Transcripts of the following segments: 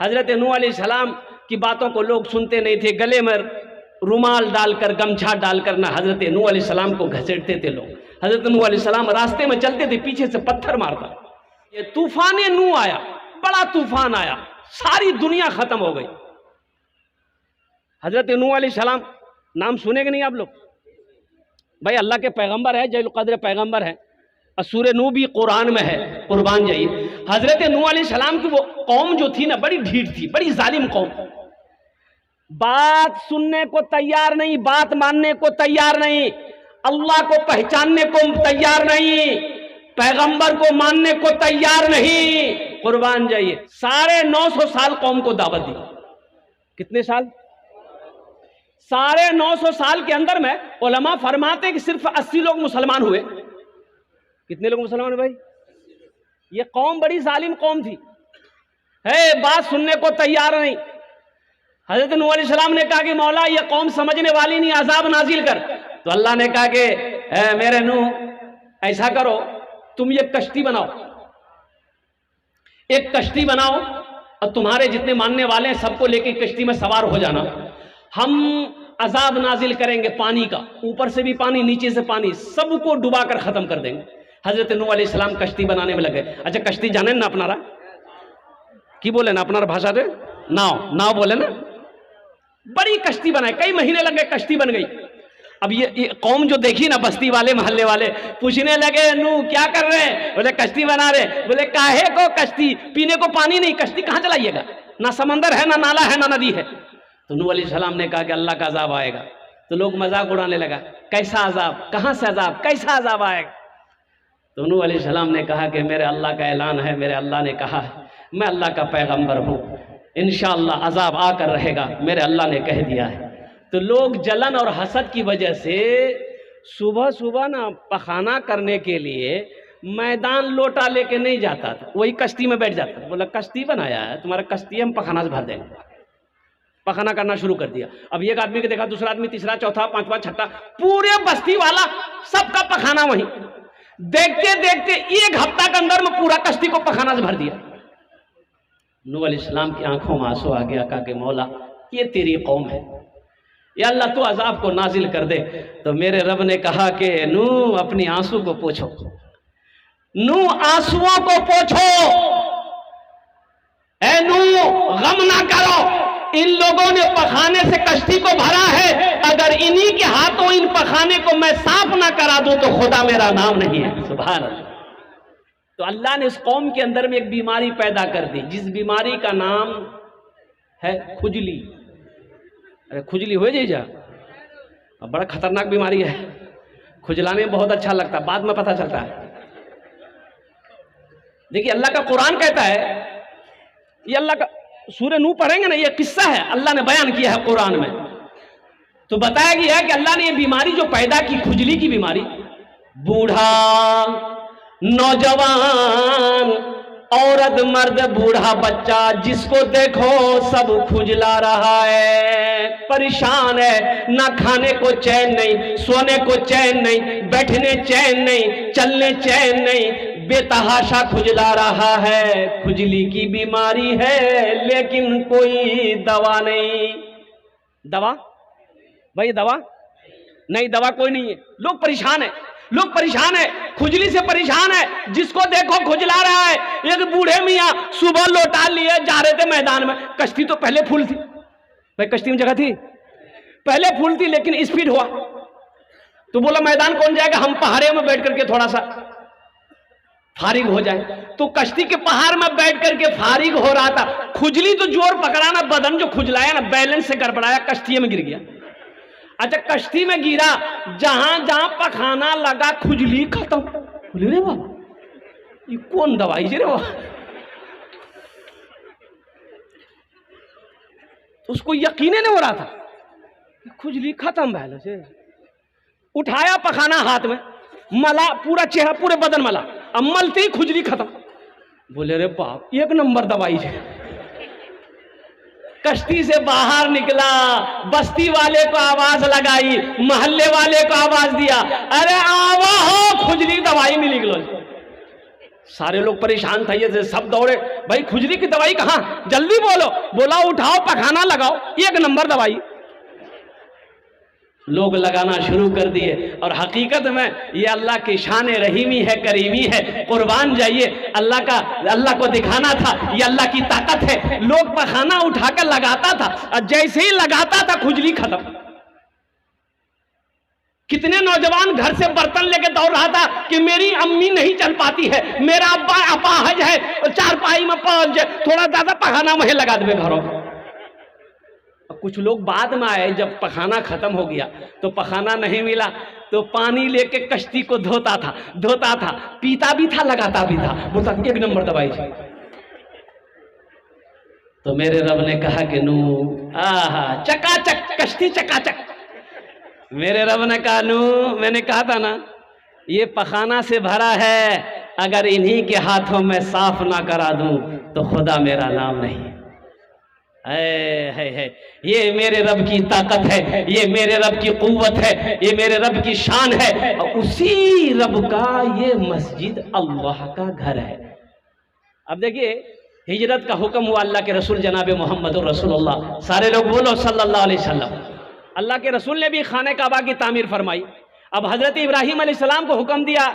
हजरत नूह अलैहिस्सलाम की बातों को लोग सुनते नहीं थे, गले में रुमाल डालकर गमछा डालकर ना हजरत नूह अलैहिस्सलाम को घसीटते थे लोग। हजरत नूह अलैहिस्सलाम रास्ते में चलते थे, पीछे से पत्थर मारता। ये तूफान नूह आया, बड़ा तूफान आया, सारी दुनिया खत्म हो गई। हजरत नूह अलैहिस्सलाम नाम सुनेंगे नहीं आप लोग? भाई अल्लाह के पैगंबर है, जलील क़द्र पैगंबर है, और सूरह नूह भी कुरान में है, कुर्बान जाइए। हजरत नूह अलैहिस्सलाम की वो कौम जो थी ना, बड़ी ढीठ थी, बड़ी जालिम कौम, बात सुनने को तैयार नहीं, बात मानने को तैयार नहीं, अल्लाह को पहचानने को तैयार नहीं, पैगंबर को मानने को तैयार नहीं। कुर्बान जाइए, 950 साल कौम को दावत दी। कितने साल? 950 साल के अंदर में उलमा फरमाते कि सिर्फ 80 लोग मुसलमान हुए। कितने लोग मुसलमान हुए भाई? ये कौम बड़ी जालिम कौम थी, है, बात सुनने को तैयार नहीं। हजरत नूह अलैहिस्सलाम ने कहा कि मौला ये कौम समझने वाली नहीं, अजाब नाजिल कर। तो अल्लाह ने कहा कि मेरे नूह ऐसा करो, तुम ये कश्ती बनाओ, एक कश्ती बनाओ और तुम्हारे जितने मानने वाले हैं सबको लेके कश्ती में सवार हो जाना। हम अजाब नाजिल करेंगे पानी का, ऊपर से भी पानी नीचे से पानी, सबको डुबा कर खत्म कर देंगे। हजरत नूह अलैहिस्सलाम कश्ती बनाने में लगे। अच्छा कश्ती जाने ना अपनारा की बोले ना, अपनारा भाषा दे नाव, नाव बोले ना। बड़ी कश्ती बनाए, कई महीने लग गए, कश्ती बन गई। अब ये कौम जो देखी ना, बस्ती वाले मोहल्ले वाले पूछने लगे नूह क्या कर रहे हैं? बोले कश्ती बना रहे। बोले काहे को कश्ती? पीने को पानी नहीं, कश्ती कहां चलाइएगा? ना समंदर है, ना नाला है, ना नदी है। तो नूह अलैहिस्सलाम ने कहा कि अल्लाह का अजाब आएगा। तो लोग मजाक उड़ाने लगा, कैसा अजाब, कहां से अजाब, कैसा अजाब आएगा? तो नूह अलैहिस्सलाम ने कहा कि मेरे अल्लाह का ऐलान है, मेरे अल्लाह ने कहा है, मैं अल्लाह का पैगंबर हूं, इंशाअल्लाह अजाब आकर रहेगा, मेरे अल्लाह ने कह दिया है। तो लोग जलन और हसद की वजह से सुबह सुबह ना पखाना करने के लिए मैदान लोटा लेके नहीं जाता था, वही कश्ती में बैठ जाता। बोला कश्ती बनाया है, तुम्हारा कश्ती हम पखाना से भर देंगे। पखाना करना शुरू कर दिया। अब एक आदमी को देखा, दूसरा आदमी, तीसरा, चौथा, पांचवा, छठा, पूरे बस्ती वाला सबका पखाना वहीं। देखते देखते एक हफ्ता के अंदर में पूरा कश्ती को पखाना से भर दिया। नूह अलैहिस्सलाम की आंखों में आंसू आ गया, कहा कि मौला ये तेरी कौम है, या अल्लाह तो अजाब को नाजिल कर दे। तो मेरे रब ने कहा कि नूह अपनी आंसू को पोंछो, नूह आंसुओं को पोंछो, ऐ नूह गम ना करो, इन लोगों ने पखाने से कश्ती को भरा है, अगर इन्हीं के हाथों इन पखाने को मैं साफ ना करा दूं तो खुदा मेरा नाम नहीं है। सुभान अल्लाह। तो अल्लाह ने इस कौम के अंदर में एक बीमारी पैदा कर दी, जिस बीमारी का नाम है खुजली। अरे खुजली हो जाए जा, अब बड़ा खतरनाक बीमारी है। खुजलाने में बहुत अच्छा लगता है, बाद में पता चलता है। देखिए अल्लाह का कुरान कहता है, ये अल्लाह का सूरह नूह पढ़ेंगे ना, ये किस्सा है, अल्लाह ने बयान किया है कुरान में। तो बताया गया है कि अल्लाह ने ये बीमारी जो पैदा की, खुजली की बीमारी, बूढ़ा, नौजवान, औरत, मर्द, बूढ़ा, बच्चा, जिसको देखो सब खुजला रहा है, परेशान है, ना खाने को चैन नहीं, सोने को चैन नहीं, बैठने चैन नहीं, चलने चैन नहीं, बेतहाशा खुजला रहा है। खुजली की बीमारी है लेकिन कोई दवा नहीं। दवा भाई, दवा नहीं, दवा कोई नहीं है। लोग परेशान है, लोग परेशान है, खुजली से परेशान है, जिसको देखो खुजला रहा है। एक बूढ़े मियाँ सुबह लोटा लिए जा रहे थे मैदान में, कश्ती तो पहले फुल थी भाई, कश्ती में जगह थी, पहले फुल थी, लेकिन स्पीड हुआ तो बोला मैदान कौन जाएगा, हम पहाड़े में बैठ करके थोड़ा सा फारिग हो जाए। तो कश्ती के पहाड़ में बैठ करके फारिग हो रहा था, खुजली तो जोर पकड़ाना, बदन जो खुजलाया ना, बैलेंस से गड़बड़ाया, कश्ती में गिर गया। अच्छा कश्ती में गिरा, जहां जहां पखाना लगा खुजली खत्म। बोले रे बाबा ये कौन दवाई रे बाबा? तो उसको यकीन नहीं हो रहा था, खुजली खत्म भैल से। उठाया पखाना हाथ में, मला, पूरा चेहरा, पूरे बदन मला, अब मलते ही खुजली खत्म। बोले रे बाप एक नंबर दवाई है। कश्ती से बाहर निकला, बस्ती वाले को आवाज लगाई, मोहल्ले वाले को आवाज दिया, अरे आवा हो खुजली दवाई मिली गलो। सारे लोग परेशान थे, ये सब दौड़े, भाई खुजली की दवाई कहाँ, जल्दी बोलो। बोला उठाओ पखाना लगाओ, 1 नंबर दवाई। लोग लगाना शुरू कर दिए। और हकीकत में ये अल्लाह की शान रहीमी है, करीमी है। कुर्बान जाइए, अल्लाह को दिखाना था ये अल्लाह की ताकत है। लोग पखाना उठाकर लगाता था और जैसे ही लगाता था खुजली खत्म। कितने नौजवान घर से बर्तन लेके दौड़ रहा था कि मेरी अम्मी नहीं चल पाती है, मेरा अब्बा अपाहज है, 4 पाई में पहुंच जाए, थोड़ा ज्यादा पखाना वहीं लगा दे घरों। कुछ लोग बाद में आए, जब पखाना खत्म हो गया तो पखाना नहीं मिला तो पानी लेके कश्ती को धोता था, पीता भी था, लगाता भी था, बोलता 1 नंबर दवाई। तो मेरे रब ने कहा कि नू आहा चकाचक, कश्ती चकाचक। मेरे रब ने कहा नू, मैंने कहा था ना ये पखाना से भरा है, अगर इन्हीं के हाथों में साफ ना करा दूं तो खुदा मेरा नाम नहीं है। ये मेरे रब की ताकत है, ये मेरे रब की कुव्वत है, ये मेरे रब की शान है। और उसी रब का ये मस्जिद अल्लाह का घर है। अब देखिए, हिजरत का हुक्म हुआ, अल्लाह के रसूल जनाब मोहम्मद रसूलुल्लाह, सारे लोग बोलो सल्लल्लाहु अलैहि वसल्लम। अल्लाह के रसूल ने भी खाने काबा की तामीर फरमाई। अब हजरत इब्राहिम अलैहिस्सलाम को हुक्म दिया,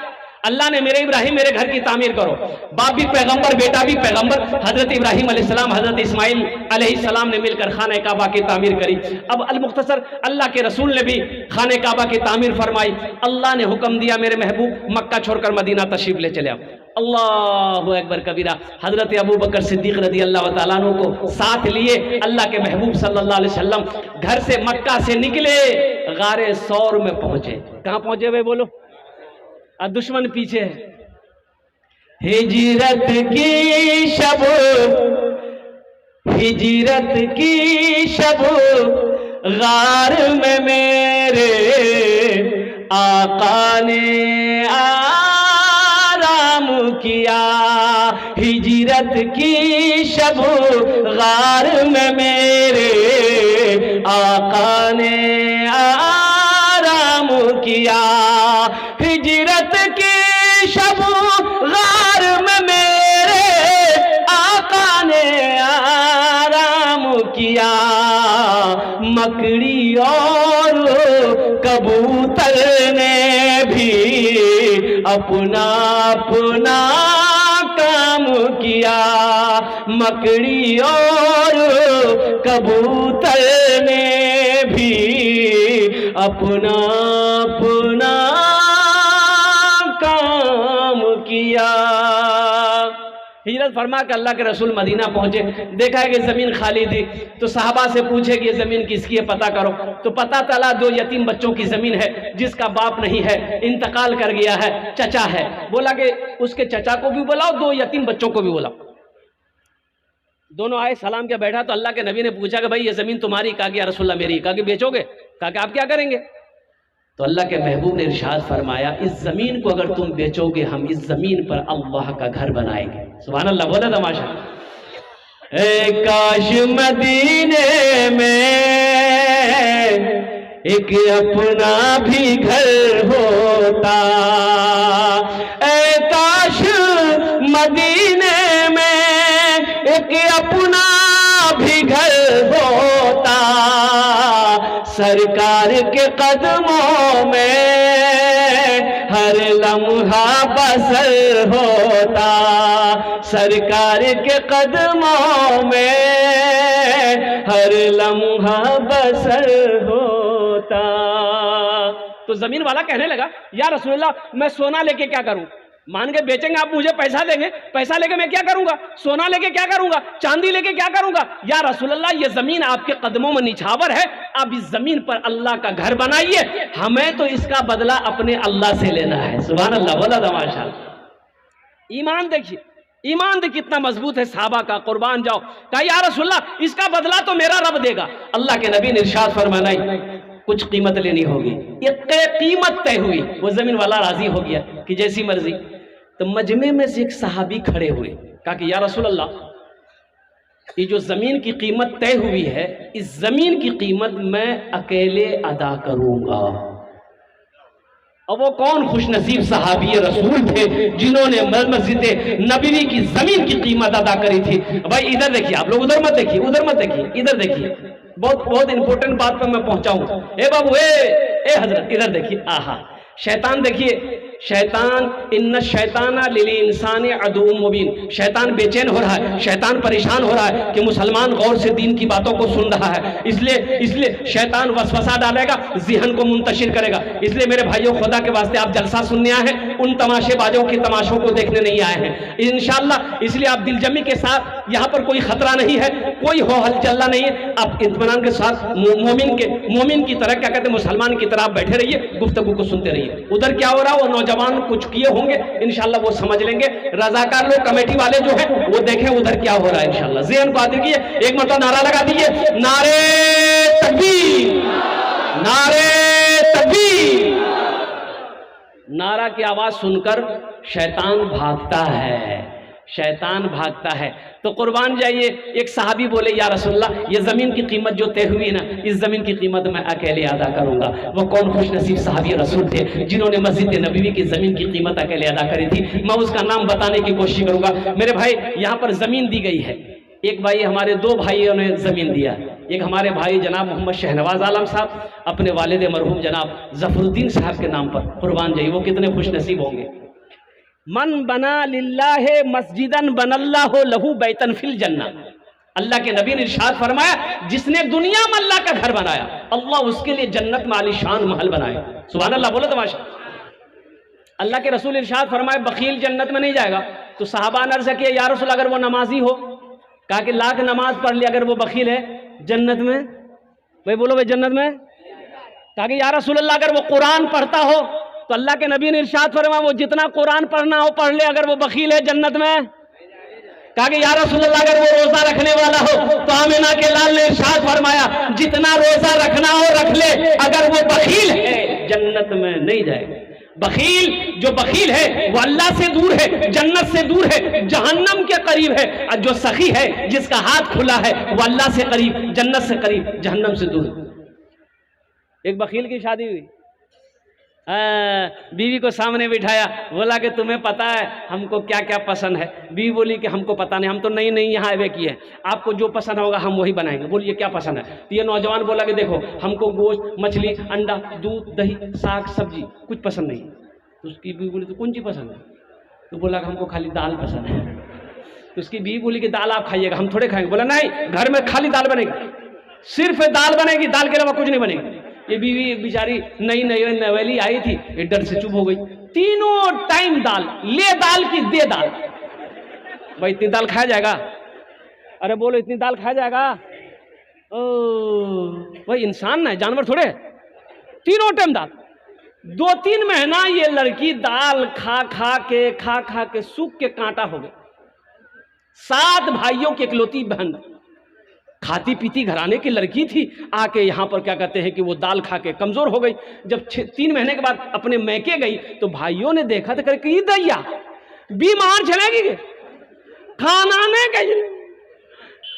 अल्लाह ने, मेरे इब्राहिम मेरे घर की तामीर करो। बाप भी पैगंबर, बेटा भी पैगंबर। हजरत इब्राहिम अलैहिस्सलाम, हजरत इस्माइल अलैहिस्सलाम ने मिलकर खाने काबा की तामीर करी। अब अल मुख्तसर अल्लाह के रसूल ने भी खाने काबा की तामीर फरमाई। अल्लाह ने हुक्म दिया, मेरे महबूब मक्का छोड़कर मदीना तशरीफ ले चले आओ। अल्लाहु अकबर कबीरा। हजरत अबू बकर सिद्दीक रदी अल्लाह तआला अन्हु को साथ लिए अल्लाह के महबूब सल्लल्लाहु अलैहि वसल्लम घर से, मक्का से निकले, गारे सौर में पहुंचे। कहां पहुंचे भाई बोलो? और दुश्मन पीछे है। हिजरत की शब, हिजरत की शब, गार में मेरे आका ने आराम किया। हिजरत की शब, गार में मेरे आका ने आराम किया। हिजरत की शब, गार में मेरे आका ने आराम किया। मकड़ी और कबूतर ने भी अपना अपना काम किया। मकड़ी और कबूतर ने भी अपना अपना काम किया। हिजरत फरमा के अल्लाह के रसूल मदीना पहुंचे। देखा है कि जमीन खाली थी, तो साहबा से पूछे कि ये जमीन किसकी है, पता करो। तो पता चला 2 यतीम बच्चों की जमीन है, जिसका बाप नहीं है, इंतकाल कर गया है, चचा है। बोला कि उसके चचा को भी बुलाओ, 2 यतीम बच्चों को भी बुलाओ। दोनों आए, सलाम किया, बैठा। तो अल्लाह के नबी ने पूछा कि भाई ये जमीन तुम्हारी? कहा कि या रसूलल्लाह मेरी। कहा कि बेचोगे? कहा कि आप क्या करेंगे? तो अल्लाह के महबूब ने इरशाद फरमाया, इस जमीन को अगर तुम बेचोगे, हम इस जमीन पर अल्लाह का घर बनाएंगे। सुभान अल्लाह, बोला तमाशा। काश मदीने में एक अपना भी घर होता, काश मदीने में एक अपना भी घर होता। सरकार के कदमों में हर लम्हा बसर होता। सरकार के कदमों में हर लम्हा बसर होता। तो जमीन वाला कहने लगा, या रसूलल्लाह मैं सोना लेके क्या करूं? मान के बेचेंगे आप, मुझे पैसा देंगे, पैसा लेके मैं क्या करूंगा? सोना लेके क्या करूंगा? चांदी लेके क्या करूंगा? या रसूलल्लाह ये जमीन आपके कदमों में निछावर है, आप इस जमीन पर अल्लाह का घर बनाइए, हमें तो इसका बदला अपने अल्लाह से लेना है। सुभान अल्लाह, बोला तमाशा। ईमान देखिए, ईमान देखिए कितना मजबूत है साहबा का। कुर्बान जाओ। कहा या रसूलल्लाह इसका बदला तो मेरा रब देगा। अल्लाह के नबी ने इरशाद फरमाया, कुछ कीमत लेनी होगी। एक कीमत तय हुई, वो जमीन वाला राजी हो गया कि जैसी मर्जी। तो मजमे में से एक सहाबी खड़े हुए, कहा कि या रसूलल्लाह ये जो जमीन की कीमत तय हुई है, इस जमीन की कीमत मैं अकेले अदा करूंगा। अब वो कौन खुशनसीब सहाबी रसूल थे जिन्होंने मस्जिद नबवी की जमीन की कीमत अदा करी थी। भाई इधर देखिए, आप लोग उधर मत देखिए, उधर मत देखिए, इधर देखिए, बहुत बहुत इंपॉर्टेंट बात पर मैं पहुंचाऊं। ए बाबू, ए हजरत, इधर देखिए। आहा, शैतान देखिए, शैतान, इन्ना शैताना लिल इंसानी अदुव्वुम मुबीन। शैतान बेचैन हो रहा है, शैतान परेशान हो रहा है कि मुसलमान गौर से दीन की बातों को सुन रहा है, इसलिए शैतान वसवसा डालेगा, ज़हन को मुंतशिर करेगा। इसलिए मेरे भाइयों, खुदा के वास्ते आप जलसा सुनने आए हैं, उन तमाशेबाजों के तमाशों को देखने नहीं आए हैं इंशाअल्लाह। इसलिए आप दिलजमी के साथ, यहाँ पर कोई खतरा नहीं है, कोई हो हलचल्ला नहीं है, आप इत्मीनान के साथ मोमिन की तरह, क्या कहते हैं, मुसलमान की तरह बैठे रहिए, गुफ्तगू को सुनते रहिए। उधर क्या हो रहा है, वो नौजवान कुछ किए होंगे, इंशाल्लाह वो समझ लेंगे। रजाकार लोग, कमेटी वाले जो हैं, वो देखें उधर क्या हो रहा है इंशाल्लाह। ज़हन को आते किए, एक मतलब नारा लगा दीजिए, नारे तकबीर, नारे तकबीर। नारा की आवाज सुनकर शैतान भागता है, शैतान भागता है। तो कुर्बान जाइए। एक सहाबी बोले, या रसूलल्लाह, ये ज़मीन की कीमत जो तय हुई ना, इस ज़मीन की कीमत मैं अकेले अदा करूंगा। वो कौन खुशनसीब सहाबी रसूल थे जिन्होंने मस्जिद नबवी की ज़मीन की कीमत अकेले अदा करी थी। मैं उसका नाम बताने की कोशिश करूंगा। मेरे भाई, यहाँ पर ज़मीन दी गई है। एक भाई, हमारे दो भाइयों ने ज़मीन दिया। एक हमारे भाई जनाब मोहम्मद शहनवाज आलम साहब अपने वालिद मरहूम जनाब ज़फरुद्दीन साहब के नाम पर। कुर्बान जाइए, वो कितने खुशनसीब होंगे। मन बना लिल्लाह मस्जिदन बनल्लाहु लहू बैतन फिल जन्ना। अल्लाह के नबी ने इरशाद फरमाया, जिसने दुनिया में अल्लाह का घर बनाया, अल्लाह उसके लिए जन्नत में आलीशान महल बनाए। सुभान अल्लाह, बोलो तमाशा। अल्लाह के रसूल इरशाद फरमाए, बखील जन्नत में नहीं जाएगा। तो सहाबा ने अर्ज़ किया, या रसूल, अगर वो नमाजी हो, कहा कि लाख नमाज पढ़ ली, अगर वो बखील है जन्नत में? भाई बोलो, भाई जन्नत में? कहा कि या रसूल अल्लाह, अगर वो कुरान पढ़ता हो, तो अल्लाह के नबी ने इरशाद फरमाया, वो जितना कुरान पढ़ना हो पढ़ ले, अगर वो बखील है जन्नत में? कहा कि या रसूल अल्लाह, अगर वो रोजा रखने वाला हो, तो आमिना के लाल ने इरशाद फरमाया, जितना रोजा रखना हो रख ले, अगर वो बखील है जन्नत में नहीं जाएगा। बखील, जो बखील है वो अल्लाह से दूर है, जन्नत से दूर है, जहन्नम के करीब है। और जो सखी है, जिसका हाथ खुला है, वो अल्लाह से करीब, जन्नत से करीब, जहन्नम से दूर। एक बखील की शादी हुई, बीवी को सामने बिठाया, बोला कि तुम्हें पता है हमको क्या क्या पसंद है? बीवी बोली कि हमको पता नहीं, हम तो नई नई यहाँ आए किए हैं, आपको जो पसंद होगा हम वही बनाएंगे। बोलिए क्या पसंद है? तो ये नौजवान बोला कि देखो, हमको गोश्त, मछली, अंडा, दूध, दही, साग सब्जी कुछ पसंद नहीं। तो उसकी बीवी बोली, तो कौन सी पसंद है? तो बोला कि हमको खाली दाल पसंद है। तो उसकी बीवी बोली कि दाल आप खाइएगा, हम थोड़े खाएंगे। बोला नहीं, घर में खाली दाल बनेगी, सिर्फ दाल बनेगी, दाल के अलावा कुछ नहीं बनेगी। ये बीवी बेचारी नई नवेली आई थी, ये डर से चुप हो गई। तीनों टाइम दाल, ले दाल की दे दाल। भाई इतनी दाल खाया जाएगा? अरे बोलो, इतनी दाल खाया जाएगा? ओ भाई, इंसान ना है, जानवर थोड़े। तीनों टाइम दाल। 2-3 महीना ये लड़की दाल खा खा के सूख के कांटा हो गई। 7 भाइयों की इकलौती बहन, खाती पीती घराने की लड़की थी, आके यहाँ पर क्या कहते हैं कि वो दाल खा के कमजोर हो गई। जब 3 महीने के बाद अपने मैके गई, तो भाइयों ने देखा तो करके, ये दैया बीमार चलेगी, खाना नहीं कहीं।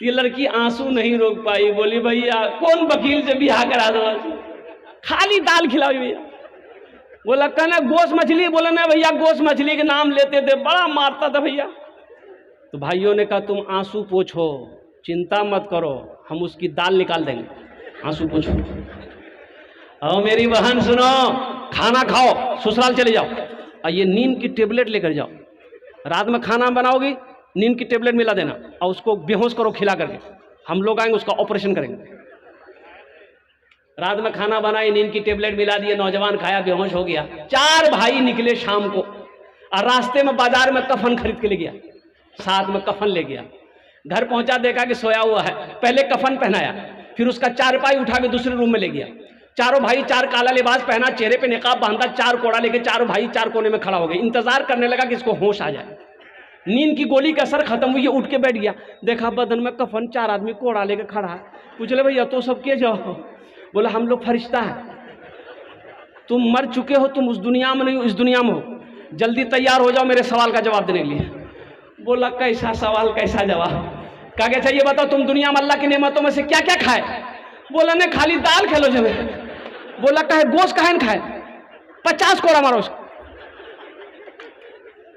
ये लड़की आंसू नहीं रोक पाई, बोली भैया कौन वकील से बियाह करा दो, खाली दाल खिलाओ भैया। बोला कहना गोश्त मछली, बोला ना भैया गोश्त मछली के नाम लेते थे, बड़ा मारता था भैया। तो भाइयों ने कहा तुम आंसू पोछो, चिंता मत करो, हम उसकी दाल निकाल देंगे, आंसू पोछो। और मेरी बहन सुनो, खाना खाओ, ससुराल चले जाओ, और ये नींद की टेबलेट लेकर जाओ। रात में खाना बनाओगी, नींद की टेबलेट मिला देना, और उसको बेहोश करो खिला करके, हम लोग आएंगे उसका ऑपरेशन करेंगे। रात में खाना बनाई, नींद की टेबलेट मिला दिए, नौजवान खाया, बेहोश हो गया। 4 भाई निकले शाम को, और रास्ते में बाजार में कफन खरीद के ले गया, साथ में कफन ले गया। घर पहुंचा, देखा कि सोया हुआ है, पहले कफन पहनाया, फिर उसका चारपाई उठा के दूसरे रूम में ले गया। चारों भाई 4 काला लिबास पहना, चेहरे पे निकाब बांधा, 4 कोड़ा लेके 4 भाई 4 कोने में खड़ा हो गए। इंतजार करने लगा कि इसको होश आ जाए। नींद की गोली का असर खत्म हुई, उठ के बैठ गया, देखा बदन में कफन, 4 आदमी कोड़ा लेके खड़ा है। पूछ ले भैया तो सब के जाओ? बोला हम लोग फरिश्ता है, तुम मर चुके हो, तुम उस दुनिया में नहीं हो, इस दुनिया में हो, जल्दी तैयार हो जाओ मेरे सवाल का जवाब देने के लिए। बोला कैसा सवाल, कैसा जवाब? कहा क्या चाहिए बताओ, तुम दुनिया में अल्लाह की नेमतों में से क्या क्या खाए? बोला ने खाली दाल खेलो जब। बोला कहे गोश्त काहे न खाए? 50 कोड़ा मारो उसको।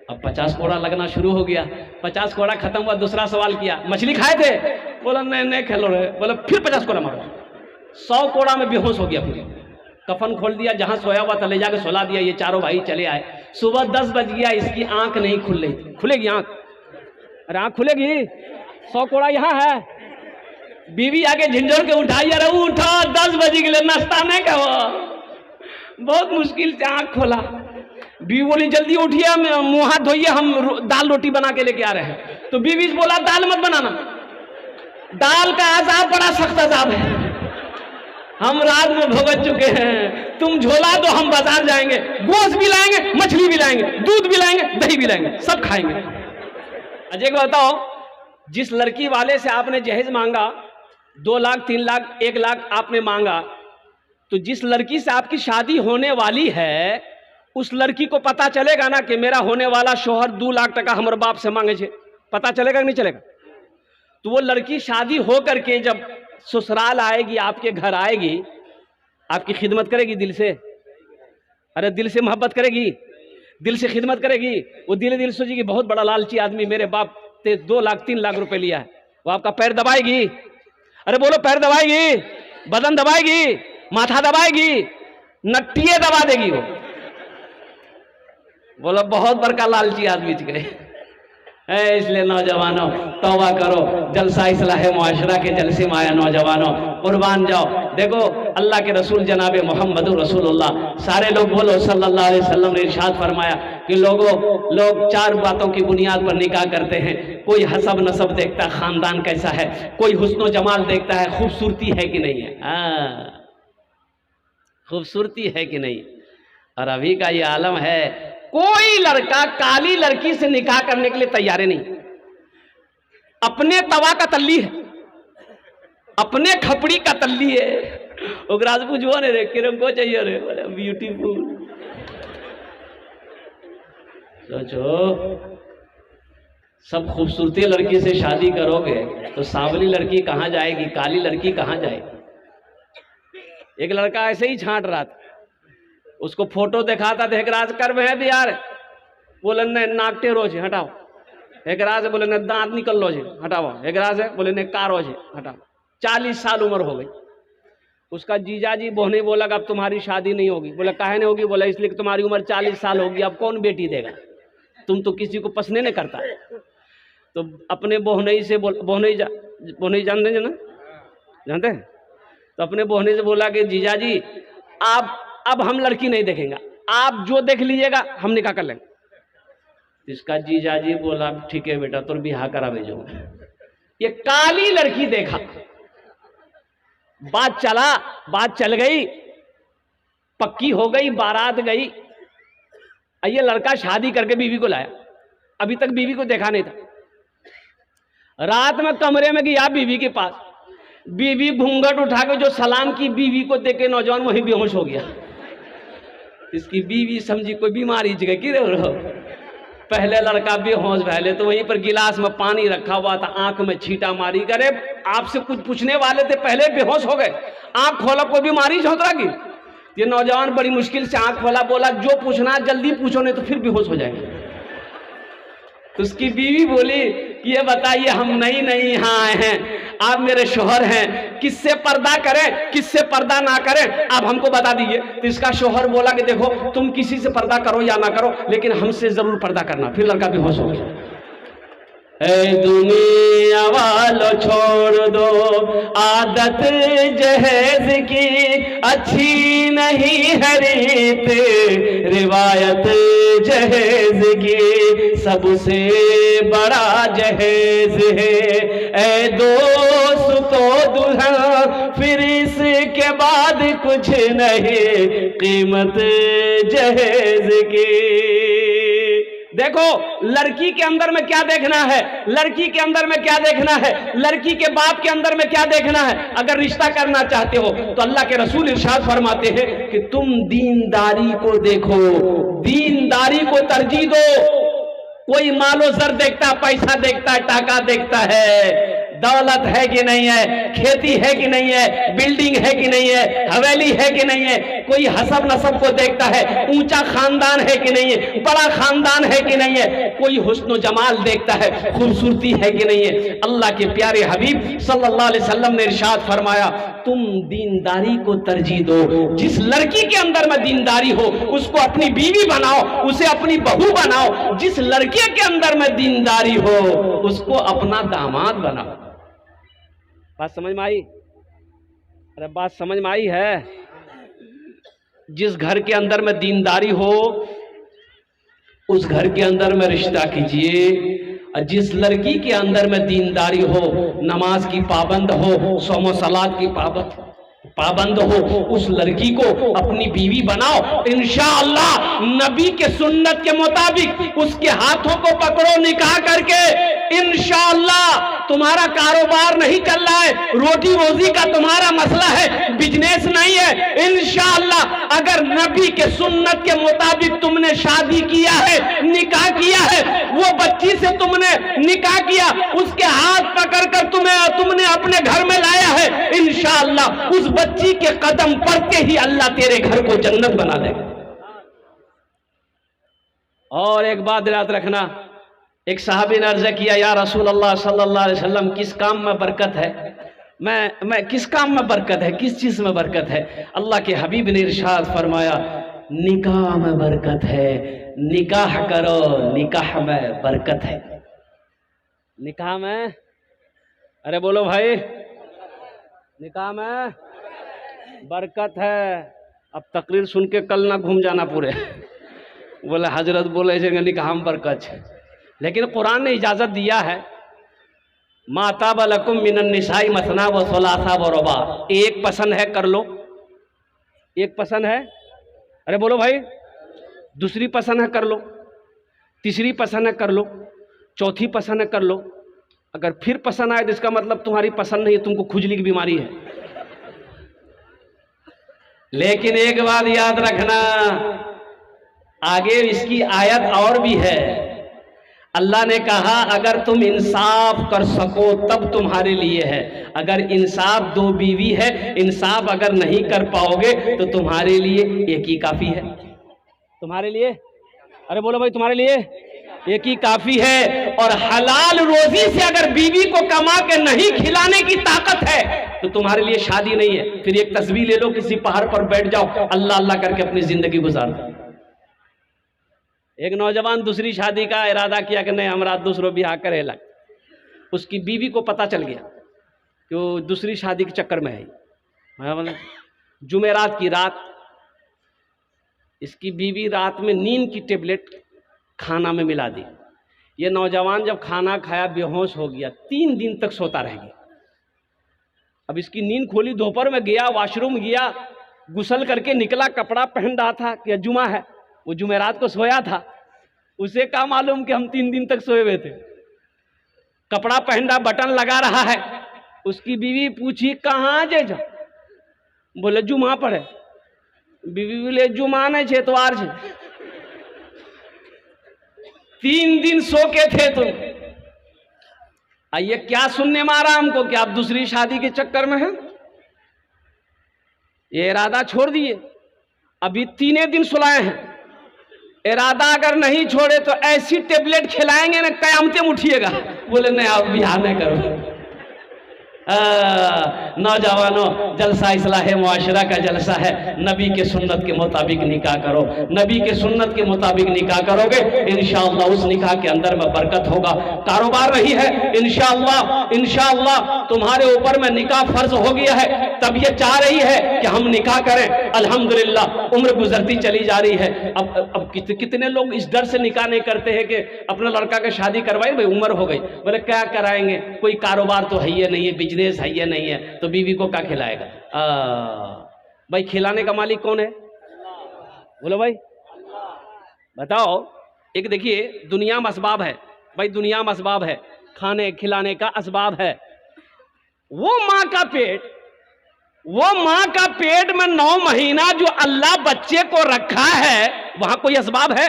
अब 50 कोड़ा लगना शुरू हो गया। 50 कोड़ा खत्म हुआ, दूसरा सवाल किया, मछली खाए थे? बोला नहीं नहीं खेलो रहे। बोला फिर 50 कोड़ा मारो। 100 कोड़ा में बेहोश हो गया। फिर कफन खोल दिया, जहां सोया हुआ था ले जाकर सुला दिया। ये चारों भाई चले आए। सुबह 10 बज गया, इसकी आंख नहीं खुल रही थी। खुलेगी आंख? अरे आंख खुलेगी, 100 कोड़ा यहाँ है। बीवी आके झिंझोड़ के उठाई, अरे उठो 10 बज गए, नाश्ता नहीं कहो। बहुत मुश्किल से आंख खोला। बीवी बोली जल्दी उठिए, मुंह हाथ धोइए, हम दाल रोटी बना के लेके आ रहे हैं। तो बीवी से बोला दाल मत बनाना, दाल का अजाब बड़ा सख्त अजाब है, हम रात में भुगत चुके हैं। तुम झोला दो, हम बाजार जाएंगे, गोश्त भी लाएंगे, मछली भी लाएंगे, दूध भी लाएंगे, दही भी लाएंगे, सब खाएंगे। अजय को बताओ, जिस लड़की वाले से आपने जहेज मांगा, 2 लाख 3 लाख 1 लाख आपने मांगा, तो जिस लड़की से आपकी शादी होने वाली है, उस लड़की को पता चलेगा ना कि मेरा होने वाला शोहर 2 लाख टका हमारे बाप से मांगे छे? पता चलेगा कि नहीं चलेगा? तो वो लड़की शादी हो करके जब ससुराल आएगी, आपके घर आएगी, आपकी खिदमत करेगी दिल से? अरे दिल से मोहब्बत करेगी, दिल से खिदमत करेगी। वो दिल सोचेगी बहुत बड़ा लालची आदमी, मेरे बाप से 2 लाख 3 लाख रुपए लिया है। वो आपका पैर दबाएगी? अरे बोलो, पैर दबाएगी, बदन दबाएगी, माथा दबाएगी, नट्टिए दबा देगी वो। बोलो बहुत बड़का लालची आदमी थे। इसलिए नौजवानों तौबा करो, जलसा इस्लाह मुआशरा के जलसे में आया नौजवानों, कुर्बान जाओ। देखो अल्लाह के रसूल जनाब मोहम्मद रसूलुल्लाह, सारे लोग बोलो सल्लल्लाहु अलैहि वसल्लम ने इरशाद फरमाया कि लोग 4 बातों की बुनियाद पर निकाह करते हैं। कोई हसब नसब देखता है, खानदान कैसा है, कोई हुस्न जमाल देखता है, खूबसूरती है कि नहीं है, खूबसूरती है कि नहीं। और अभी का ये आलम है, कोई लड़का काली लड़की से निकाह करने के लिए तैयार नहीं। अपने तवा का तल्ली है, अपने खपड़ी का तल्ली है। ओकराज पूछो ने रे किरम को चाहिए रे, बोले ब्यूटीफुल। सोचो, सब खूबसूरती लड़की से शादी करोगे तो सांवली लड़की कहां जाएगी, काली लड़की कहां जाएगी। एक लड़का ऐसे ही छांट रहा था, उसको फोटो दिखाता था, एकराज कर्म है भी यार, बोले न नाक टेढ़ो छे हटाओ, एकराज बोले न दांत निकल लो छे हटाओ, एकराज है बोले न कारो छे हटाओ। 40 साल उम्र हो गई। उसका जीजा जी बोहने बोला अब तुम्हारी शादी नहीं होगी। बोला काहे नहीं होगी? बोला इसलिए कि तुम्हारी उम्र 40 साल होगी, अब कौन बेटी देगा, तुम तो किसी को पसंद नहीं करता। तो अपने बोहने से बोहने जानते हैं ना, जानते हैं? तो अपने बोहने से बोला कि जीजा जी आप अब हम लड़की नहीं देखेंगे, आप जो देख लीजिएगा हम निकाह कर लेंगे। इसका जीजा जी बोला ठीक है बेटा, तुम बिहार करा भेजो। ये काली लड़की देखा, बात चला, बात चल गई, पक्की हो गई, बारात गई। ये लड़का शादी करके बीवी को लाया, अभी तक बीवी को देखा नहीं था। रात में कमरे में गया बीवी के पास, बीवी घूंघट उठा के जो सलाम की, बीवी को देख के नौजवान वहीं बेहोश हो गया। इसकी बीवी समझी कोई बीमारी जगह गिरे रहो। पहले लड़का बेहोश पहले तो वहीं पर गिलास में पानी रखा हुआ था, आंख में छींटा मारी, करे आपसे कुछ पूछने वाले थे, पहले बेहोश हो गए, आंख खोला कोई बीमारी झोंकरा की। ये नौजवान बड़ी मुश्किल से आंख खोला, बोला जो पूछना जल्दी पूछो नहीं तो फिर बेहोश हो जाएंगे। तो उसकी बीवी बोली ये बताइए हम नहीं यहाँ आए हैं, आप मेरे शोहर हैं, किससे पर्दा करें किससे पर्दा ना करें आप हमको बता दीजिए। तो इसका शोहर बोला कि देखो तुम किसी से पर्दा करो या ना करो, लेकिन हमसे जरूर पर्दा करना। फिर लड़का बेहोश हो गया। दुनिया वालों छोड़ दो आदत जहेज की, अच्छी नहीं है रीत रिवायत जहेज की, सबसे बड़ा जहेज है ऐ दोस्त को दुल्हन, फिर इसके बाद कुछ नहीं कीमत जहेज की। देखो लड़की के अंदर में क्या देखना है, लड़की के अंदर में क्या देखना है, लड़की के बाप के अंदर में क्या देखना है। अगर रिश्ता करना चाहते हो तो अल्लाह के रसूल इरशाद फरमाते हैं कि तुम दीनदारी को देखो, दीनदारी को तरजीह दो। कोई मालो जर देखता, पैसा देखता, टाका देखता है, दौलत है कि नहीं है, खेती है कि नहीं है, बिल्डिंग है कि नहीं है, हवेली है कि नहीं है, कोई हसब नसब को देखता है, ऊंचा खानदान है कि नहीं है, बड़ा खानदान है कि नहीं है, कोई हुस्न जमाल देखता है, खूबसूरती है कि नहीं है। अल्लाह के प्यारे हबीब सल्लल्लाहु अलैहि वसल्लम ने इरशाद फरमाया, तुम दीनदारी को तरजीह दो। जिस लड़की के अंदर में दीनदारी हो उसको अपनी बीवी बनाओ, उसे अपनी बहू बनाओ। जिस लड़के के अंदर में दीनदारी हो उसको अपना दामाद बनाओ। बात समझ में आई? अरे बात समझ में आई है? जिस घर के अंदर में दीनदारी हो उस घर के अंदर में रिश्ता कीजिए, और जिस लड़की के अंदर में दीनदारी हो, नमाज की पाबंद हो, सोमो सलात की पाबंद हो, उस लड़की को अपनी बीवी बनाओ। इंशाअल्लाह नबी के सुन्नत के मुताबिक उसके हाथों को पकड़ो निकाह करके, इंशाअल्लाह तुम्हारा कारोबार नहीं चल रहा है, रोटी रोजी का तुम्हारा मसला है, बिजनेस नहीं है, इंशाअल्लाह अगर नबी के सुन्नत के मुताबिक तुमने शादी किया है, निकाह किया है, वो बच्ची से तुमने निकाह किया, उसके हाथ पकड़कर तुमने अपने घर में लाया है, इंशाअल्लाह उस बच्ची के कदम पड़ते ही अल्लाह तेरे घर को जन्नत बना देगा। और एक बात याद रखना, एक साहबी ने अर्ज किया, या रसूल अल्लाह सल्लल्लाहु अलैहि वसल्लम किस काम में बरकत है? मैं किस काम में बरकत है, किस चीज में बरकत है? अल्लाह के हबीब ने इरशाद फरमाया, निकाह में बरकत है, निकाह करो, निकाह में बरकत है। निकाह में, अरे बोलो भाई, निकाह में बरकत है। अब तकरीर सुन के कल ना घूम जाना पूरे, बोले हजरत बोले निकाह में बरकत है, लेकिन कुरान ने इजाजत दिया है, माता बलकुम मिनन निसाई मसना व सलासा व रुबा, एक पसंद है कर लो, एक पसंद है, अरे बोलो भाई, दूसरी पसंद है कर लो, तीसरी पसंद है कर लो, चौथी पसंद है कर लो। अगर फिर पसंद आए तो इसका मतलब तुम्हारी पसंद नहीं है, तुमको खुजली की बीमारी है। लेकिन एक बात याद रखना, आगे इसकी आयत और भी है। अल्लाह ने कहा अगर तुम इंसाफ कर सको तब तुम्हारे लिए है, अगर इंसाफ दो बीवी है, इंसाफ अगर नहीं कर पाओगे तो तुम्हारे लिए एक ही काफी है। तुम्हारे लिए, अरे बोलो भाई, तुम्हारे लिए एक ही काफी है। और हलाल रोजी से अगर बीवी को कमा के नहीं खिलाने की ताकत है तो तुम्हारे लिए शादी नहीं है। फिर एक तस्वीर ले लो, किसी पहाड़ पर बैठ जाओ, अल्लाह अल्लाह करके अपनी जिंदगी गुजार दो। एक नौजवान दूसरी शादी का इरादा किया कि नहीं हमरा दूसरों ब्याह करेला, उसकी बीवी को पता चल गया कि वो दूसरी शादी के चक्कर में है। जुमेरात की रात इसकी बीवी रात में नींद की टेबलेट खाना में मिला दी। ये नौजवान जब खाना खाया बेहोश हो गया, 3 दिन तक सोता रह गया। अब इसकी नींद खोली, दोपहर में गया, वॉशरूम गया, गुसल करके निकला, कपड़ा पहन रहा था कि जुमा है, वो जुमेरात को सोया था। उसे क्या मालूम कि हम 3 दिन तक सोए हुए थे। कपड़ा पहन रहा, बटन लगा रहा है। उसकी बीवी पूछी कहाँ जे जा? बोले जुमा पर है। बीवी बोले जुमा नहीं छे, एतवार छे। 3 दिन सो के थे तुम। आइए क्या सुनने में आ रहा हमको कि आप दूसरी शादी के चक्कर में हैं? ये इरादा छोड़ दिए, अभी 3 दिन सुलाए हैं। इरादा अगर नहीं छोड़े तो ऐसी टेबलेट खिलाएंगे ना कयामतें उठिएगा। बोले नहीं आप बिहार नहीं करो। नौजवानों, जलसा इस्लाह मुआशरा का जलसा है। नबी के सुन्नत के मुताबिक निकाह करो। नबी के सुन्नत के मुताबिक निकाह करोगे इंशाअल्लाह उस निकाह के अंदर में बरकत होगा। कारोबार नहीं है, इंशाअल्लाह तुम्हारे ऊपर में निकाह फर्ज हो गया है, तबीयत चाह रही है कि हम निकाह करें। अल्हम्दुलिल्लाह उम्र गुजरती चली जा रही है। अब कितने लोग इस डर से निकाह नहीं करते हैं कि अपना लड़का की शादी करवाए, भाई उम्र हो गई, बोले क्या कराएंगे, कोई कारोबार तो है ही नहीं है, बिजनेस है ये नहीं है, तो बीवी को क्या खिलाएगा? भाई खिलाने का मालिक कौन है? बोलो भाई, बताओ। एक देखिए दुनिया में असबाब है भाई, दुनिया में असबाब है, खाने खिलाने का असबाब है। वो माँ का पेट में 9 महीना जो अल्लाह बच्चे को रखा है, वहां कोई असबाब है?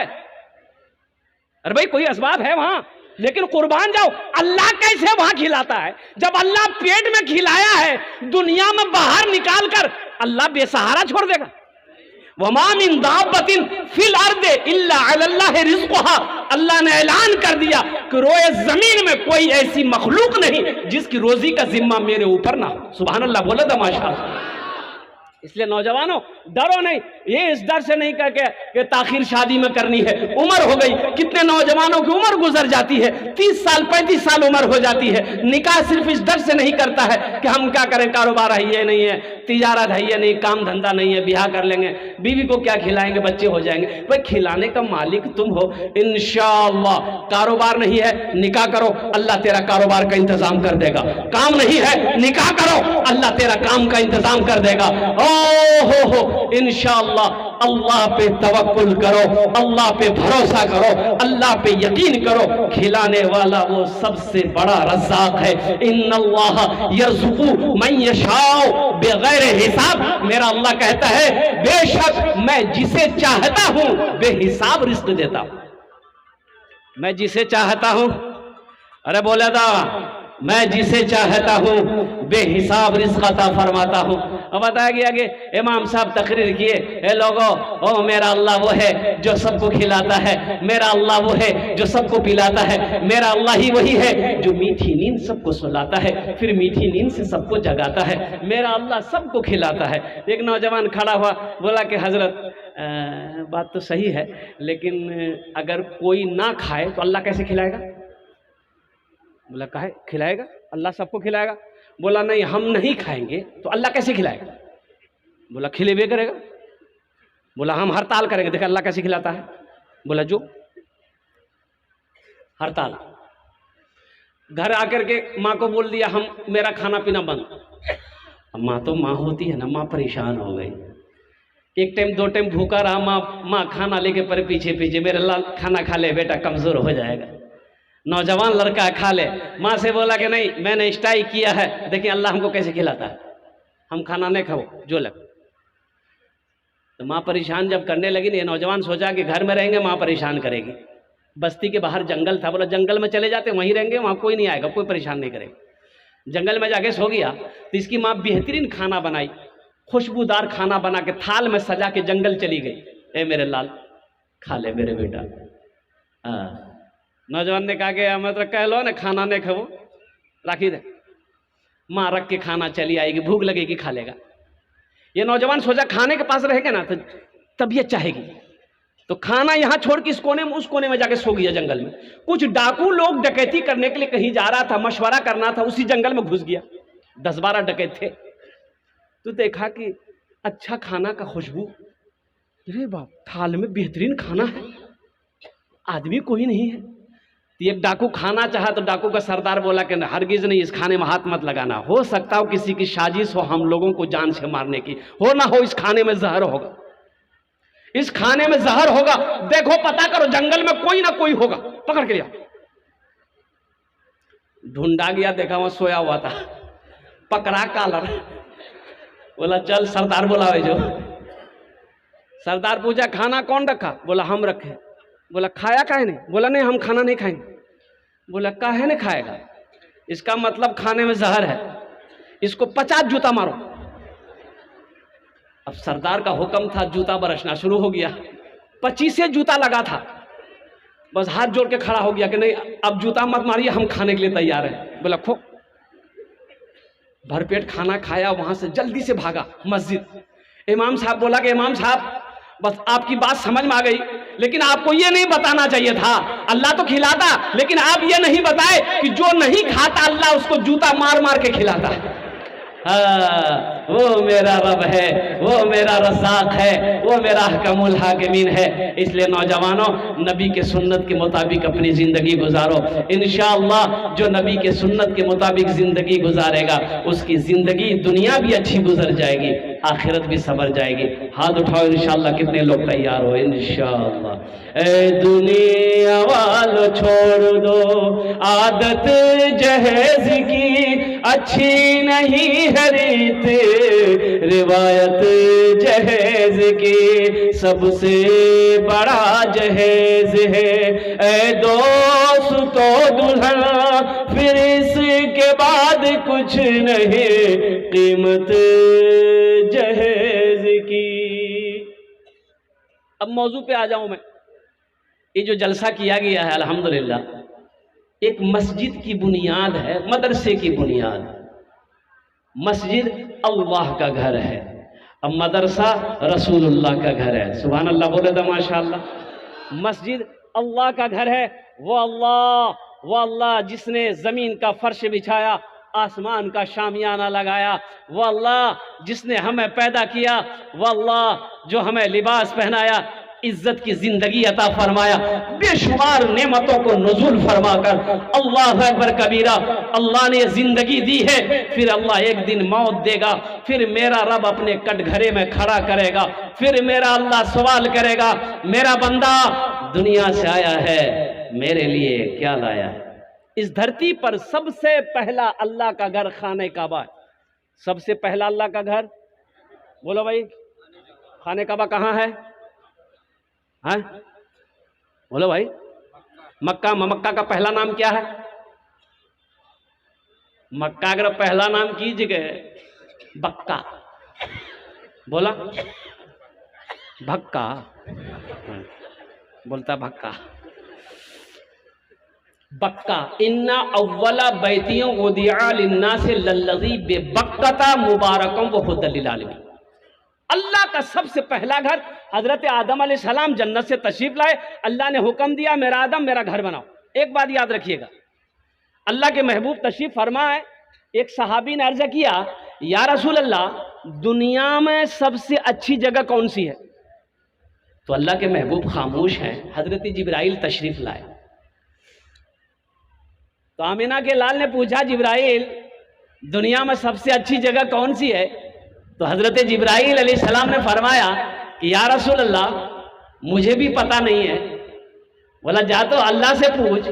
अरे भाई कोई असबाब है वहां? लेकिन कुर्बान जाओ, अल्लाह कैसे वहां खिलाता है? जब अल्लाह पेट में खिलाया है, दुनिया में बाहर निकाल कर अल्लाह बेसहारा छोड़ देगा? वमा मिन दाब्बतिन फिल अर्दि इल्ला अलल्लाहि रिज़्क़ुहा, अल्लाह ने ऐलान कर दिया कि रोए जमीन में कोई ऐसी मखलूक नहीं जिसकी रोजी का जिम्मा मेरे ऊपर ना हो। सुभान अल्लाह, बोले तो माशाअल्लाह। इसलिए नौजवानों, डरो नहीं। ये इस डर से नहीं कह के ताखिर शादी में करनी है, उम्र हो गई। कितने नौजवानों की उम्र गुजर जाती है, 30 साल 35 साल उम्र हो जाती है। निकाह सिर्फ इस डर से नहीं करता है कि हम क्या करें, कारोबार है ये नहीं है, तिजारत है ये नहीं, काम धंधा नहीं है, ब्याह कर लेंगे, बीवी को क्या खिलाएंगे, बच्चे हो जाएंगे। भाई खिलाने का मालिक तुम हो। इंशाअल्लाह कारोबार नहीं है, निकाह करो, अल्लाह तेरा कारोबार का इंतजाम कर देगा। काम नहीं है, निकाह करो, अल्लाह तेरा काम का इंतजाम कर देगा। हो इंशाअल्लाह। अल्लाह पे तवक्कुल करो, अल्लाह पे भरोसा करो, अल्लाह पे यकीन करो। खिलाने वाला वो सबसे बड़ा रज़्ज़ाक़ है। इन्नल्लाह यर्ज़ुक़ु मन यशाअ बिग़ैर हिसाब। मेरा अल्लाह कहता है बेशक मैं जिसे चाहता हूं बेहिसाब रिज़्क़ देता हूं। मैं जिसे चाहता हूं, अरे बोला था, मैं जिसे चाहता हूं बेहिसाब रिज़्क़ अता फरमाता हूं। अब बताया गया कि इमाम साहब तकरीर किए, ए लोगों, ओ मेरा अल्लाह वो है जो सबको खिलाता है, मेरा अल्लाह वो है जो सबको पिलाता है, मेरा अल्लाह ही वही है जो मीठी नींद सबको सुलाता है, फिर मीठी नींद से सबको जगाता है। मेरा अल्लाह सबको खिलाता है। एक नौजवान खड़ा हुआ, बोला कि हजरत बात तो सही है, लेकिन अगर कोई ना खाए तो अल्लाह कैसे खिलाएगा? बोला काहे खिलाएगा, अल्लाह सबको खिलाएगा। बोला नहीं, हम नहीं खाएंगे तो अल्लाह कैसे खिलाएगा? बोला खिलेबे करेगा। बोला हम हड़ताल करेंगे, देखा अल्लाह कैसे खिलाता है। बोला जो हड़ताल। घर आकर के माँ को बोल दिया हम मेरा खाना पीना बंद। अब माँ तो माँ होती है ना, माँ परेशान हो गई। एक टाइम 2 टाइम भूखा रहा, माँ खाना लेके पर पीछे पीछे, मेरे लाल खाना खा ले बेटा, कमजोर हो जाएगा। नौजवान लड़का खा ले। माँ से बोला कि नहीं मैंने स्टाई किया है, देखिए अल्लाह हमको कैसे खिलाता है, हम खाना नहीं खाओ जो लग। तो माँ परेशान जब करने लगी ना, ये नौजवान सोचा कि घर में रहेंगे माँ परेशान करेगी। बस्ती के बाहर जंगल था, बोला जंगल में चले जाते, वहीं रहेंगे, वहाँ कोई नहीं आएगा, कोई परेशान नहीं करेगा। जंगल में जाके सो गया तो इसकी माँ बेहतरीन खाना बनाई, खुशबूदार खाना बना के थाल में सजा के जंगल चली गई। ए मेरे लाल खा ले मेरे बेटा। नौजवान ने कहा कि मतलब कह लो ना खाना नहीं खाओ, राखी दे। माँ रख के खाना चली आएगी, भूख लगेगी खा लेगा। ये नौजवान सोचा खाने के पास रहेगा ना तो तबीयत चाहेगी, तो खाना यहाँ छोड़ के इस कोने में उस कोने में जाके सो गया जंगल में। कुछ डाकू लोग डकैती करने के लिए कहीं जा रहा था, मशवरा करना था, उसी जंगल में घुस गया। 10-12 डकैत थे। तो देखा कि अच्छा खाना का खुशबू, अरे बाप थाल में बेहतरीन खाना है, आदमी कोई नहीं है। तो एक डाकू खाना चाहा तो डाकू का सरदार बोला कि हरगिज नहीं, इस खाने में हाथ मत लगाना, हो सकता हो किसी की साजिश हो हम लोगों को जान से मारने की, हो ना हो इस खाने में जहर होगा, इस खाने में जहर होगा, देखो पता करो जंगल में कोई ना कोई होगा, पकड़ के लिया। ढूंढा गया, देखा वहां सोया हुआ था, पकड़ा कालर। बोला चल सरदार बुलावे जो। सरदार पूछा खाना कौन रखा? बोला हम रखे। बोला खाया काहे नहीं? बोला नहीं हम खाना नहीं खाएंगे। बोला काहे नहीं खाएगा? इसका मतलब खाने में जहर है, इसको 50 जूता मारो। अब सरदार का हुक्म था, जूता बरसना शुरू हो गया। 25 जूता लगा था, बस हाथ जोड़ के खड़ा हो गया कि नहीं अब जूता मत मारिए, हम खाने के लिए तैयार हैं। बोला खो। भरपेट खाना खाया, वहां से जल्दी से भागा मस्जिद। इमाम साहब बोला कि इमाम साहब बस आपकी बात समझ में आ गई, लेकिन आपको ये नहीं बताना चाहिए था, अल्लाह तो खिलाता, लेकिन आप ये नहीं बताए कि जो नहीं खाता अल्लाह उसको जूता मार मार के खिलाता है। हाँ, वो मेरा रब है, वो मेरा रज़्ज़ाक़ है, वो मेरा हकमुल हाकिमीन है। इसलिए नौजवानों नबी के सुन्नत के मुताबिक अपनी ज़िंदगी गुजारो। इंशाअल्लाह जो नबी के सुन्नत के मुताबिक ज़िंदगी गुजारेगा उसकी ज़िंदगी दुनिया भी अच्छी गुजर जाएगी, आखिरत भी संवर जाएगी। हाथ उठाओ इंशाअल्लाह, कितने लोग तैयार हो? इंशाअल्लाह। ए दुनिया वालों छोड़ दो आदत जहेज की, अच्छी नहीं है रीत रिवायत जहेज की, सबसे बड़ा जहेज है ए दोस्त तो दुल्हन, फिर इसके बाद कुछ नहीं कीमत जहेज की। अब मौजू पे आ जाऊं मैं। ये जो जलसा किया गया है अल्हम्दुलिल्लाह, एक मस्जिद की बुनियाद है, मदरसे की बुनियाद। मस्जिद अल्लाह का घर है, अब मदरसा रसूलुल्लाह का घर है। सुभान अल्लाह बोले तो माशाअल्लाह। मस्जिद अल्लाह का घर है। वो अल्लाह जिसने ज़मीन का फर्श बिछाया, आसमान का शामियाना लगाया। वो अल्लाह जिसने हमें पैदा किया। वो अल्लाह जो हमें लिबास पहनाया, इज्जत की जिंदगी अता फरमाया, बेशुमार नेमतों को नुज़ुल फरमाकर। अल्लाह अकबर कबीरा। अल्लाह ने जिंदगी दी है, फिर अल्लाह एक दिन मौत देगा, फिर मेरा रब अपने कटघरे में खड़ा करेगा, फिर मेरा अल्लाह सवाल करेगा, मेरा बंदा दुनिया से आया है, मेरे लिए क्या लाया है। इस धरती पर सबसे पहला अल्लाह का घर खाने काबा है। सबसे पहला अल्लाह का घर, बोलो भाई, खाने काबा कहाँ है? हाँ बोलो भाई। मक्का। मक्का का पहला नाम क्या है? मक्का अगर पहला नाम कीजिए बक्का, बोला भक्का, बोलता भक्का। बक्का। इन्ना अव्वला बैतियों उदिया लिन्नास लल्लज़ी बेबक्कता मुबारकम व हुदल लिल आलमीन। अल्लाह का सबसे पहला घर, हजरत आदम अलैहिस्सलाम जन्नत से तशरीफ लाए, अल्लाह ने हुक्म दिया, मेरा आदम मेरा घर बनाओ। एक बात याद रखिएगा, अल्लाह के महबूब तशरीफ फरमा है। एक सहाबी ने अर्ज किया, या रसूल अल्लाह, दुनिया में सबसे अच्छी जगह कौन सी है? तो अल्लाह के महबूब खामोश हैं। हजरत जिब्राइल तशरीफ लाए, तो आमिना के लाल ने पूछा, जिब्राइल दुनिया में सबसे अच्छी जगह कौन सी है? तो हजरत जिब्राइल अलैहिस्सलाम ने फरमाया कि या रसूल अल्लाह, मुझे भी पता नहीं है। बोला, जा तो अल्लाह से पूछ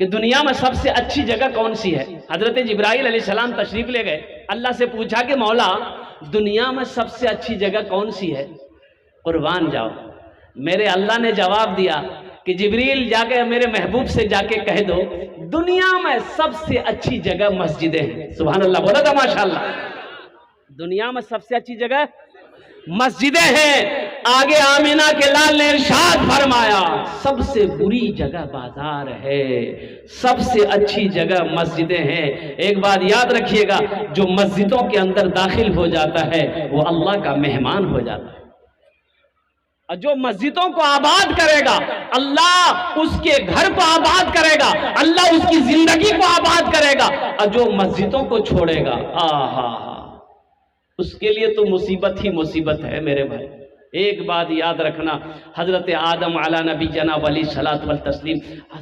कि दुनिया में सबसे अच्छी जगह कौन सी है। हजरत जिब्राइल अलैहिस्सलाम तशरीफ ले गए, अल्लाह से पूछा कि मौला दुनिया में सबसे अच्छी जगह कौन सी है? कुर्बान जाओ, मेरे अल्लाह ने जवाब दिया कि जिब्रील जाके मेरे महबूब से जाके कह दो, दुनिया में सबसे अच्छी जगह मस्जिदें हैं। सुभान अल्लाह बोला था माशाअल्लाह। दुनिया में सबसे अच्छी जगह मस्जिदें हैं। आगे आमिना के लाल ने इरशाद फरमाया, सबसे बुरी जगह बाजार है, सबसे अच्छी जगह मस्जिदें हैं। एक बात याद रखिएगा, जो मस्जिदों के अंदर दाखिल हो जाता है वो अल्लाह का मेहमान हो जाता है। और जो मस्जिदों को आबाद करेगा, अल्लाह उसके घर को आबाद करेगा, अल्लाह उसकी जिंदगी को आबाद करेगा। और जो मस्जिदों को छोड़ेगा, आहा, उसके लिए तो मुसीबत ही मुसीबत है मेरे भाई। एक बात याद रखना, हजरत आदम अला नबी जना वली सलात वल तस्लीम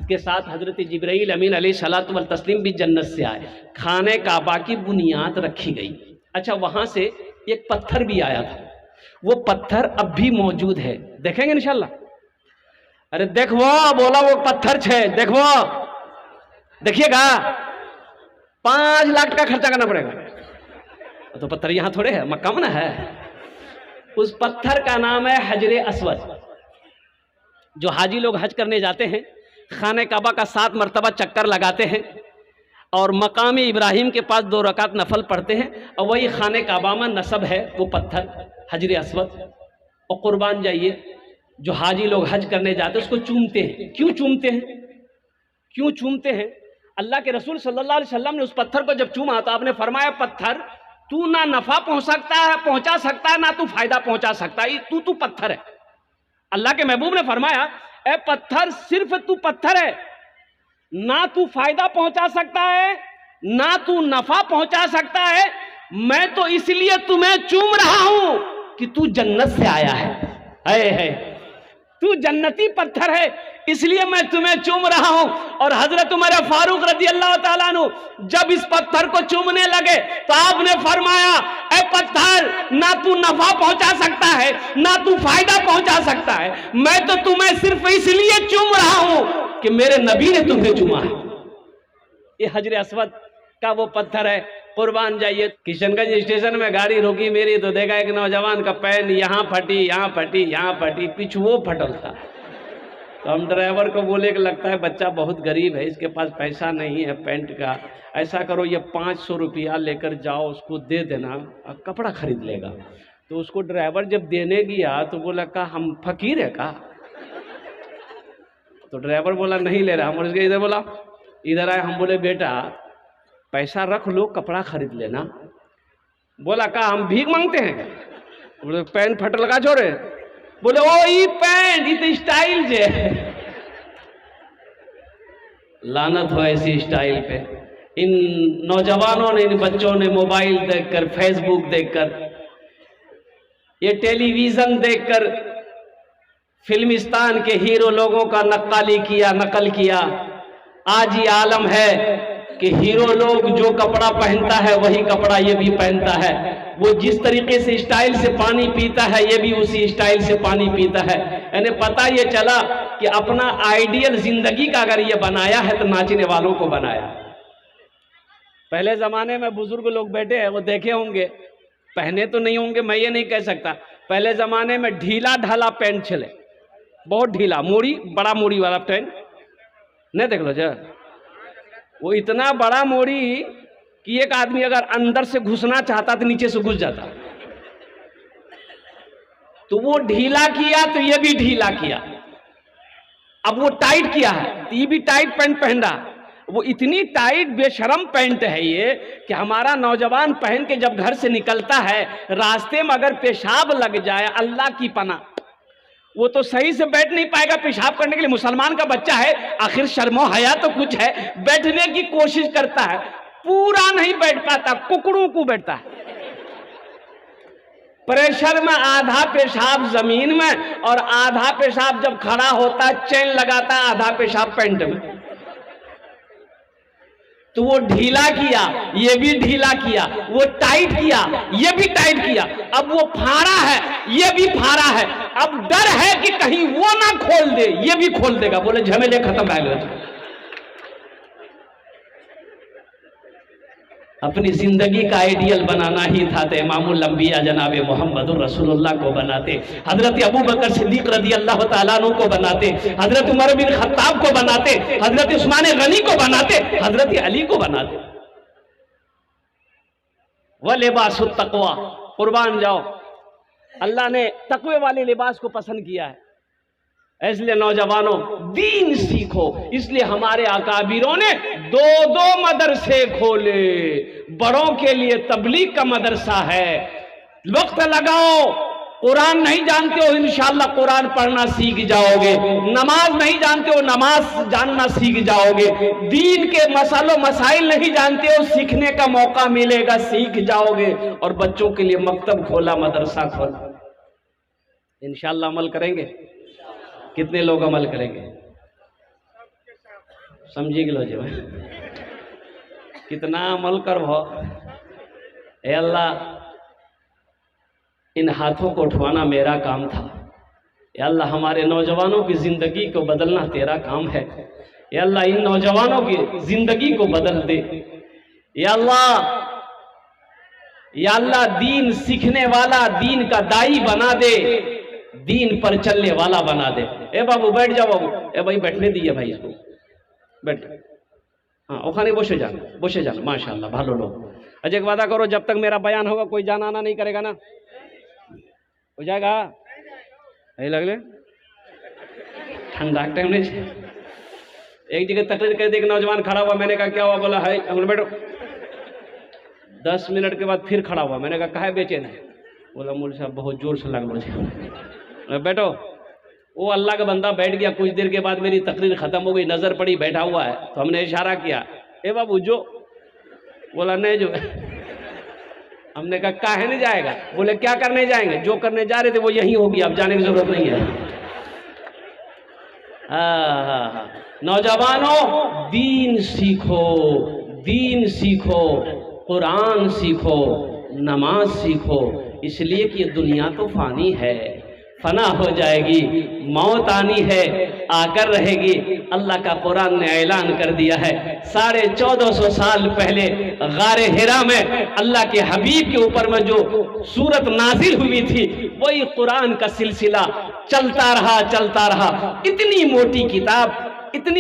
के साथ हजरत जिब्राइल अमीन अलैहि सलात वल तस्लीम भी जन्नत से आए। खाने काबा की बुनियाद रखी गई। अच्छा, वहां से एक पत्थर भी आया था, वो पत्थर अब भी मौजूद है, देखेंगे इंशाल्लाह। अरे देखो, बोला वो पत्थर छे, देखो देखिएगा, 5 लाख का खर्चा करना पड़ेगा। तो पत्थर यहां थोड़े है, मक्का में ना है। उस पत्थर का नाम है हजरे अस्वद। जो हाजी लोग हज करने जाते हैं, खाने काबा का 7 मरतबा चक्कर लगाते हैं और मकाम इब्राहिम के पास 2 रकात नफल पढ़ते हैं, और वही खाने काबा में नसब है वो पत्थर हजरे अस्वद। और कुर्बान जाइए, जो हाजी लोग हज करने जाते हैं उसको चूमते हैं। क्यों चूमते हैं? क्यों चूमते हैं? अल्लाह के रसूल सल्लल्लाहु अलैहि वसल्लम ने उस पत्थर को जब चूमा तो आपने फरमाया, पत्थर तू ना नफा पहुंचा सकता है ना तू फायदा पहुंचा सकता है, तू पत्थर है। अल्लाह के महबूब ने फरमाया, ए पत्थर, सिर्फ तू पत्थर है, ना तू फायदा पहुंचा सकता है ना तू नफा पहुंचा सकता है। मैं तो इसलिए तुम्हें चूम रहा हूं कि तू जन्नत से आया है, तू जन्नती पत्थर है, इसलिए मैं तुम्हें चूम रहा हूं। और हजरत उमर फारूक रजी अल्लाह ताला अन्हु जब इस पत्थर को चूमने लगे तो आपने फरमाया, ए पत्थर, ना तू नफा पहुंचा सकता है ना तू फायदा पहुंचा सकता है, मैं तो तुम्हें सिर्फ इसलिए चूम रहा हूं कि मेरे नबी ने तुम्हें चूमा है। ये हजरे अस्वद का वो पत्थर है। कुर्बान जाइए, किशनगंज स्टेशन में गाड़ी रोकी मेरी तो देखा एक नौजवान का पैन यहाँ फटी, यहाँ फटी, यहाँ फटी, पिछुओ फटल था। तो हम ड्राइवर को बोले कि लगता है बच्चा बहुत गरीब है, इसके पास पैसा नहीं है पैंट का, ऐसा करो ये 500 रुपया लेकर जाओ, उसको दे देना, कपड़ा खरीद लेगा। तो उसको ड्राइवर जब देने गया तो बोला का हम फकीर है का? तो ड्राइवर बोला नहीं ले रहा। हम उसके इधर बोला, इधर आए। हम बोले बेटा पैसा रख लो, कपड़ा खरीद लेना। बोला का हम भीख मांगते हैं? बोले पैंट फटल का छोड़े। बोले ओ ई पैंट ई तो स्टाइल जे। लानत हो ऐसी स्टाइल पे। इन नौजवानों ने, इन बच्चों ने मोबाइल देखकर, फेसबुक देखकर, ये टेलीविजन देखकर फिल्मिस्तान के हीरो लोगों का नकल किया। आज ये आलम है कि हीरो लोग जो कपड़ा पहनता है वही कपड़ा ये भी पहनता है। वो जिस तरीके से स्टाइल से पानी पीता है ये भी उसी स्टाइल से पानी पीता है। यानी पता ये चला कि अपना आइडियल जिंदगी का अगर ये बनाया है तो नाचने वालों को बनाया। पहले जमाने में बुजुर्ग लोग बैठे हैं, वो देखे होंगे, पहने तो नहीं होंगे, मैं ये नहीं कह सकता। पहले जमाने में ढीला ढाला पैंट चले, बहुत ढीला, मूड़ी, बड़ा मूड़ी वाला पैंट नहीं देख लो जा। वो इतना बड़ा मूड़ी कि एक आदमी अगर अंदर से घुसना चाहता तो नीचे से घुस जाता। तो वो ढीला किया तो ये भी ढीला किया। अब वो टाइट किया है तो ये भी टाइट पैंट पहन रहा। वो इतनी टाइट बेशरम पैंट है ये कि हमारा नौजवान पहन के जब घर से निकलता है, रास्ते में अगर पेशाब लग जाए, अल्लाह की पनाह, वो तो सही से बैठ नहीं पाएगा पेशाब करने के लिए। मुसलमान का बच्चा है, आखिर शर्मो हया तो कुछ है, बैठने की कोशिश करता है, पूरा नहीं बैठ पाता, कुकड़ों को बैठता है। प्रेशर में आधा पेशाब जमीन में और आधा पेशाब जब खड़ा होता है चैन लगाता है, आधा पेशाब पैंट में। तो वो ढीला किया, ये भी ढीला किया, वो टाइट किया, ये भी टाइट किया, अब वो फाड़ा है, ये भी फाड़ा है। अब डर है कि कहीं वो ना खोल दे, ये भी खोल देगा। बोले झमेले खत्म रह गए। अपनी जिंदगी का आइडियल बनाना ही था तो इमामुल अंबिया जनाब मोहम्मदुर रसूलुल्लाह को बनाते, हजरत अबू बकर सिद्दीक रज़ी अल्लाह तआला अन्हु को बनाते, हजरत उमर बिन खत्ताब को बनाते, हजरत उस्मान गनी को बनाते, हजरत अली को बनाते। वह लिबासुत तक़वा, कुर्बान जाओ, अल्लाह ने तक़वे वाले लिबास को पसंद किया है। इसलिए नौजवानों दीन सीखो। इसलिए हमारे अकाबिरों ने 2-2 मदरसे खोले। बड़ों के लिए तबलीग का मदरसा है, वक्त लगाओ। कुरान नहीं जानते हो, इंशाअल्लाह कुरान पढ़ना सीख जाओगे। नमाज नहीं जानते हो, नमाज जानना सीख जाओगे। दीन के मसालों मसाइल नहीं जानते हो, सीखने का मौका मिलेगा, सीख जाओगे। और बच्चों के लिए मकतब खोला, मदरसा खोला। इंशाअल्लाह अमल करेंगे। कितने लोग अमल करेंगे? समझी लो जी, कितना अमल कर भो। ए अल्लाह, इन हाथों को उठवाना मेरा काम था। या अल्लाह, हमारे नौजवानों की जिंदगी को बदलना तेरा काम है। या अल्लाह, इन नौजवानों की जिंदगी को बदल दे। या अल्लाह, दीन सीखने वाला, दीन का दाई बना दे, दीन पर चलने वाला बना दे। ए बाबू बैठ जाओ, बाबू। ए भाई बैठने दिए भाई, इसको बैठ। हाँ, ओखाने बसे जाना माशाल्लाह, भालो लोग। अजय वादा करो जब तक मेरा बयान होगा कोई जाना आना नहीं करेगा ना? हो जाएगा? यही लगले ठंडा टाइम नहीं। एक जगह तकरीर कर दी, एक नौजवान खड़ा हुआ, मैंने कहा क्या हुआ? बोला है बैठो। 10 मिनट के बाद फिर खड़ा हुआ, मैंने कहा काहे बेचैन है? बोला मौलवी साहब बहुत जोर से लग मुझे। बैठो। वो अल्लाह का बंदा बैठ गया। कुछ देर के बाद मेरी तकरीर खत्म हो गई, नजर पड़ी बैठा हुआ है, तो हमने इशारा किया, ए बाबू जो। बोला नहीं जो। हमने कहा काहे नहीं जाएगा? बोले क्या करने जाएंगे? जो करने जा रहे थे वो यही होगी, अब जाने की जरूरत नहीं है। हाँ, नौजवानों दीन सीखो, दीन सीखो, कुरान सीखो, नमाज सीखो। इसलिए कि ये दुनिया तो फानी है, फना हो जाएगी, मौत आनी है, आकर रहेगी। अल्लाह का कुरान ने ऐलान कर दिया है। 1450 साल पहले गारे हिरा में अल्लाह के हबीब के ऊपर में जो सूरत नाजिल हुई थी, वही कुरान का सिलसिला चलता रहा। इतनी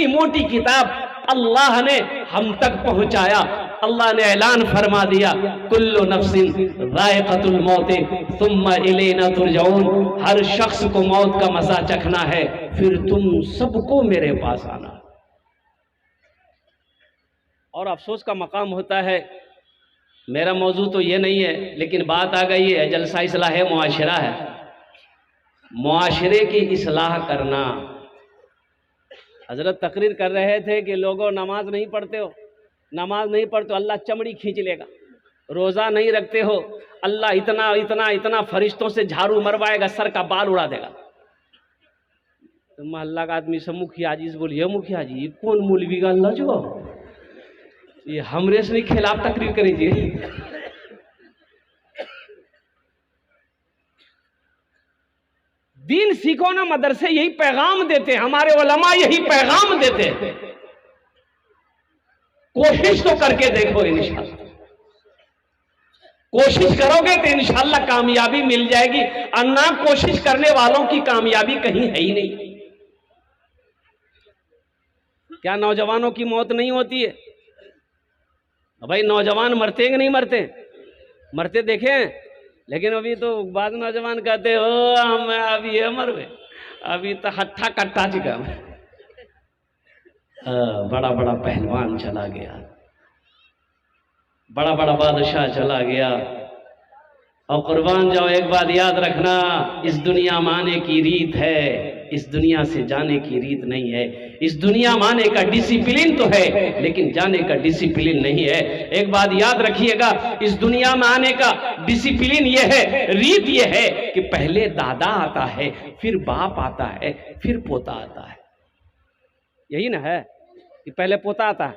मोटी किताब अल्लाह ने हम तक पहुंचाया। अल्लाह ने ऐलान फरमा दिया, कुल्लु नफ्सिन ज़ाइक़तुल मौत सुम्मा इलैना तुरजाऊन। हर शख्स को मौत का मजा चखना है, फिर तुम सबको मेरे पास आना। और अफसोस का मकाम होता है, मेरा मौजू तो ये नहीं है, लेकिन बात आ गई है, जलसा इस्लाह मुआशरा है। मुआशरे की इस्लाह करना। हजरत तकरीर कर रहे थे कि लोगों नमाज नहीं पढ़ते हो, अल्लाह चमड़ी खींच लेगा। रोज़ा नहीं रखते हो, अल्लाह इतना फरिश्तों से झाड़ू मरवाएगा, सर का बाल उड़ा देगा। तो मोहल्ला का आदमी सब मुखिया जी से बोलिए, मुखिया जी ये कौन मौलवी का अल्लाह जो ये हमरे से खिलाफ तकरीर करेंगे। दीन सीखो ना, मदरसे यही पैगाम देते हैं, हमारे उलमा यही पैगाम देते हैं। कोशिश तो करके देखो, इंशाअल्लाह कोशिश करोगे तो इंशाअल्लाह कामयाबी मिल जाएगी। और ना कोशिश करने वालों की कामयाबी कहीं है ही नहीं। क्या नौजवानों की मौत नहीं होती है? भाई नौजवान मरते कि नहीं मरते? मरते देखें। लेकिन अभी तो बाद नौजवान कहते हो हम अभी ये मर गए, अभी तो हट्ठा कट्टा चिका। बड़ा पहलवान चला गया, बड़ा बादशाह चला गया। और कुर्बान जाओ, एक बात याद रखना, इस दुनिया में आने की रीत है, इस दुनिया से जाने की रीत नहीं है। इस दुनिया में आने का डिसिप्लिन तो है, लेकिन जाने का डिसिप्लिन नहीं है। एक बात याद रखिएगा, इस दुनिया में आने का डिसिप्लिन ये है, रीत ये है कि पहले दादा आता है, फिर बाप आता है, फिर पोता आता है। यही ना है कि पहले पोता आता है?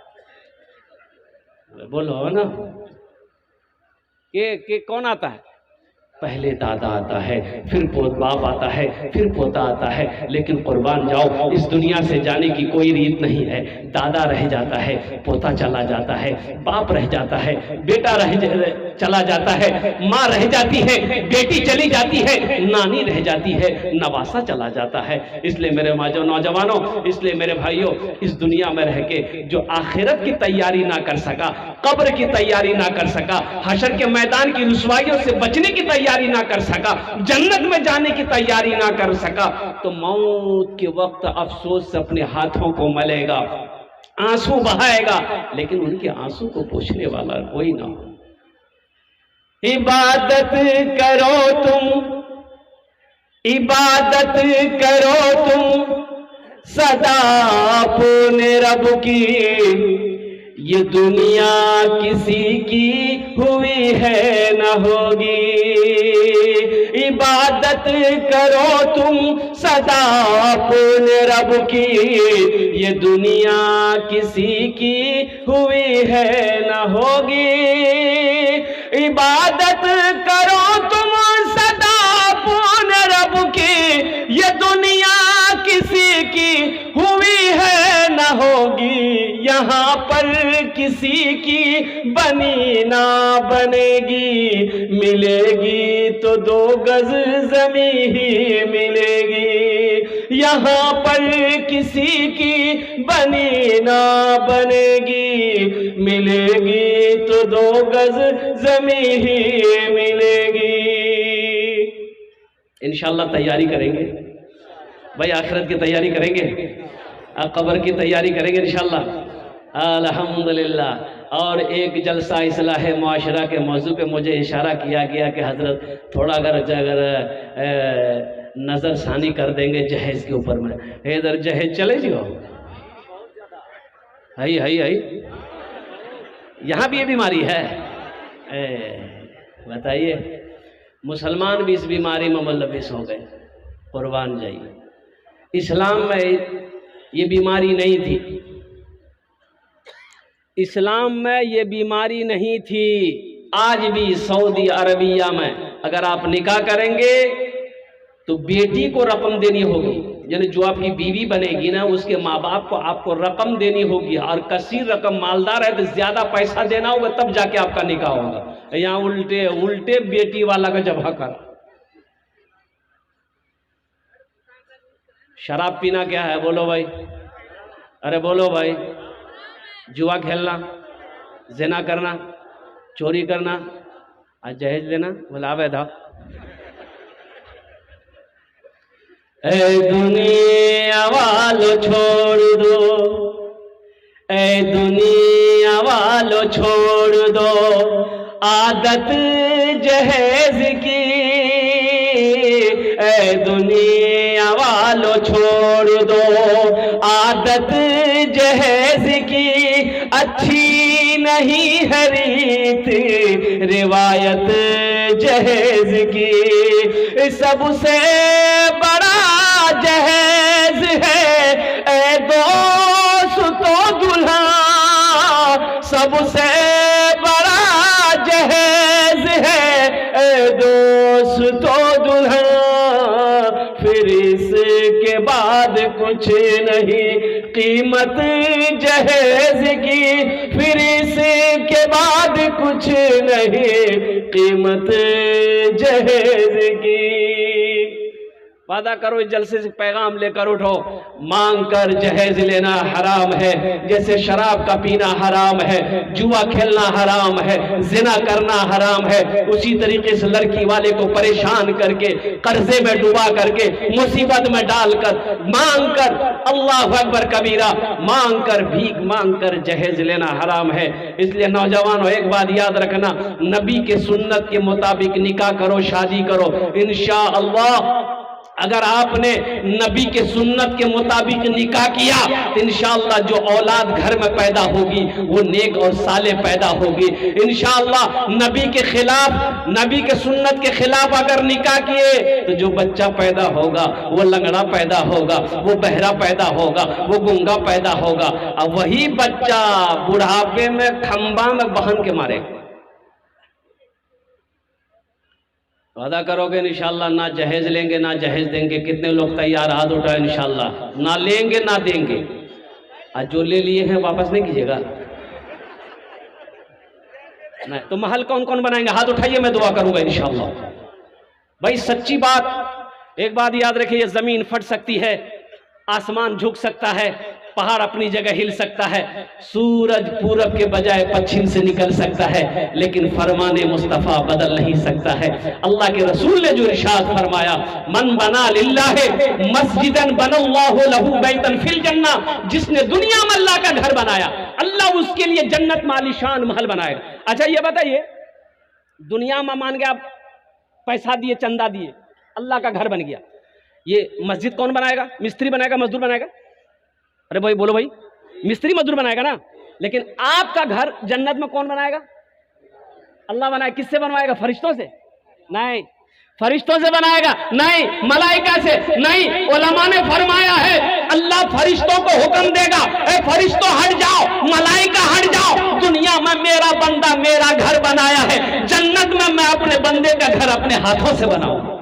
बोलो ना कि कौन आता है? पहले दादा आता है, फिर बाप आता है, फिर पोता आता है। लेकिन कुर्बान जाओ, इस दुनिया से जाने की कोई रीत नहीं है। दादा रह जाता है, पोता चला जाता है, बाप रह जाता है, बेटा चला जाता है, माँ रह जाती है, बेटी चली जाती है, नानी रह जाती है, नवासा चला जाता है। इसलिए मेरे नौजवानों, इसलिए मेरे भाइयों, इस दुनिया में रह के जो आखिरत की तैयारी ना कर सका, कब्र की तैयारी ना कर सका, हशर के मैदान की रुसवाइयों से बचने की तैयारी ना कर सका, जन्नत में जाने की तैयारी ना कर सका, तो मौत के वक्त अफसोस से अपने हाथों को मलेगा, आंसू बहाएगा, लेकिन उनके आंसू को पोंछने वाला कोई ना हो। इबादत करो तुम सदा अपने रब की, ये दुनिया किसी की हुई है न होगी। इबादत करो तुम सदा अपने रब की, ये दुनिया किसी की हुई है न होगी। इबादत करो तुम सदा अपने रब की, ये दुनिया किसी की हुई है न होगी। यहाँ पर किसी की बनी ना बनेगी, मिलेगी तो 2 गज ज़मीं ही मिलेगी। यहाँ पर किसी की बनी ना बनेगी, मिलेगी तो 2 गज ज़मीं ही मिलेगी। इंशाअल्लाह तैयारी करेंगे भाई, आखिरत की तैयारी करेंगे, कब्र की तैयारी करेंगे इंशाअल्लाह। अल्हम्दुलिल्लाह। और एक जलसा इस्लाह मुआशरा के मौजू पे मुझे इशारा किया गया कि हजरत थोड़ा अगर नज़र सानी कर देंगे जहेज के ऊपर में, इधर जहेज चले जियो, है यहाँ भी ये बीमारी है। बताइए, मुसलमान भी इस बीमारी में मुलविस हो गए। कुर्बान जाइए, इस्लाम में ये बीमारी नहीं थी, इस्लाम में ये बीमारी नहीं थी। आज भी सऊदी अरबिया में अगर आप निकाह करेंगे तो बेटी को रकम देनी होगी, यानी जो आपकी बीवी बनेगी ना, उसके माँ बाप को आपको रकम देनी होगी, और कसीर रकम, मालदार है तो ज्यादा पैसा देना होगा, तब जाके आपका निकाह होगा। यहाँ उल्टे उल्टे बेटी वाला का जब हक। शराब पीना क्या है? बोलो भाई, अरे बोलो भाई। जुआ खेलना, जिना करना, चोरी करना, आज जहेज लेना, बोला आवे था। ए दुनिया वालों छोड़ दो, ए दुनिया वालों छोड़ दो आदत जहेज की, ए दुनिया वालों छोड़ दो आदत जहेज की, अच्छी नहीं है रीत रिवायत जहेज की, सबसे बड़ा जहेज है ए दोस्तों दुल्हा, सबसे बड़ा जहेज है ए दोस्तों दुल्हा, फिर इसके बाद कुछ नहीं कीमत जहेज की, फिर इसके बाद कुछ नहीं कीमत जहेज की। वादा करो इस जलसे से पैगाम लेकर उठो, मांग कर जहेज लेना हराम है, जैसे शराब का पीना हराम है, जुआ खेलना हराम है, जिना करना हराम है, उसी तरीके से लड़की वाले को परेशान करके, कर्जे में डुबा करके, मुसीबत में डालकर, मांग कर, अल्लाह अकबर कबीरा, मांग कर, भीख मांग कर जहेज लेना हराम है। इसलिए नौजवानों एक बात याद रखना, नबी के सुन्नत के मुताबिक निकाह करो, शादी करो, इंशाअल्लाह अगर आपने नबी के सुन्नत के मुताबिक निकाह किया तो इंशाअल्लाह जो औलाद घर में पैदा होगी वो नेक और साले पैदा होगी। इंशाअल्लाह नबी के खिलाफ, नबी के सुन्नत के खिलाफ अगर निकाह किए तो जो बच्चा पैदा होगा वो लंगड़ा पैदा होगा, वो बहरा पैदा होगा, वो गूंगा पैदा होगा, और वही बच्चा बुढ़ापे में खंबा में बहन के मारे। वादा करोगे इंशाअल्लाह ना जहेज लेंगे ना जहेज देंगे? कितने लोग तैयार? हाथ उठाए इंशाअल्लाह। ना लेंगे ना देंगे। आज जो ले लिए हैं वापस नहीं कीजिएगा। नहीं तो महल कौन कौन बनाएंगे? हाथ उठाइए, मैं दुआ करूंगा इंशाअल्लाह। भाई सच्ची बात, एक बात याद रखिए, जमीन फट सकती है, आसमान झुक सकता है, पहाड़ अपनी जगह हिल सकता है, सूरज पूरब के बजाय पश्चिम से निकल सकता है, लेकिन फरमाने मुस्तफा बदल नहीं सकता है। अल्लाह के रसूल ने जो इरशाद फरमाया, मन बना लिल्लाहि मस्जिदन बनल्लाहु लहू बैतन फिल जन्ना, जिसने दुनिया में अल्लाह का घर बनाया, अल्लाह उसके लिए जन्नत में आलीशान महल बनाएगा। अच्छा ये बताइए, दुनिया में मान के आप पैसा दिए, चंदा दिए, अल्लाह का घर बन गया, ये मस्जिद कौन बनाएगा? मिस्त्री बनाएगा, मजदूर बनाएगा? अरे भाई बोलो भाई, मिस्त्री मजदूर बनाएगा ना। लेकिन आपका घर जन्नत में कौन बनाएगा? अल्लाह बनाएगा। किससे बनवाएगा? फरिश्तों से? नहीं। फरिश्तों से बनाएगा? नहीं। मलाइका से? नहीं। उलमा ने फरमाया है अल्लाह फरिश्तों को हुक्म देगा, ए फरिश्तों हट जाओ, मलाइका हट जाओ, दुनिया में मेरा बंदा मेरा घर बनाया है, जन्नत में मैं अपने बंदे का घर अपने हाथों से बनाऊं।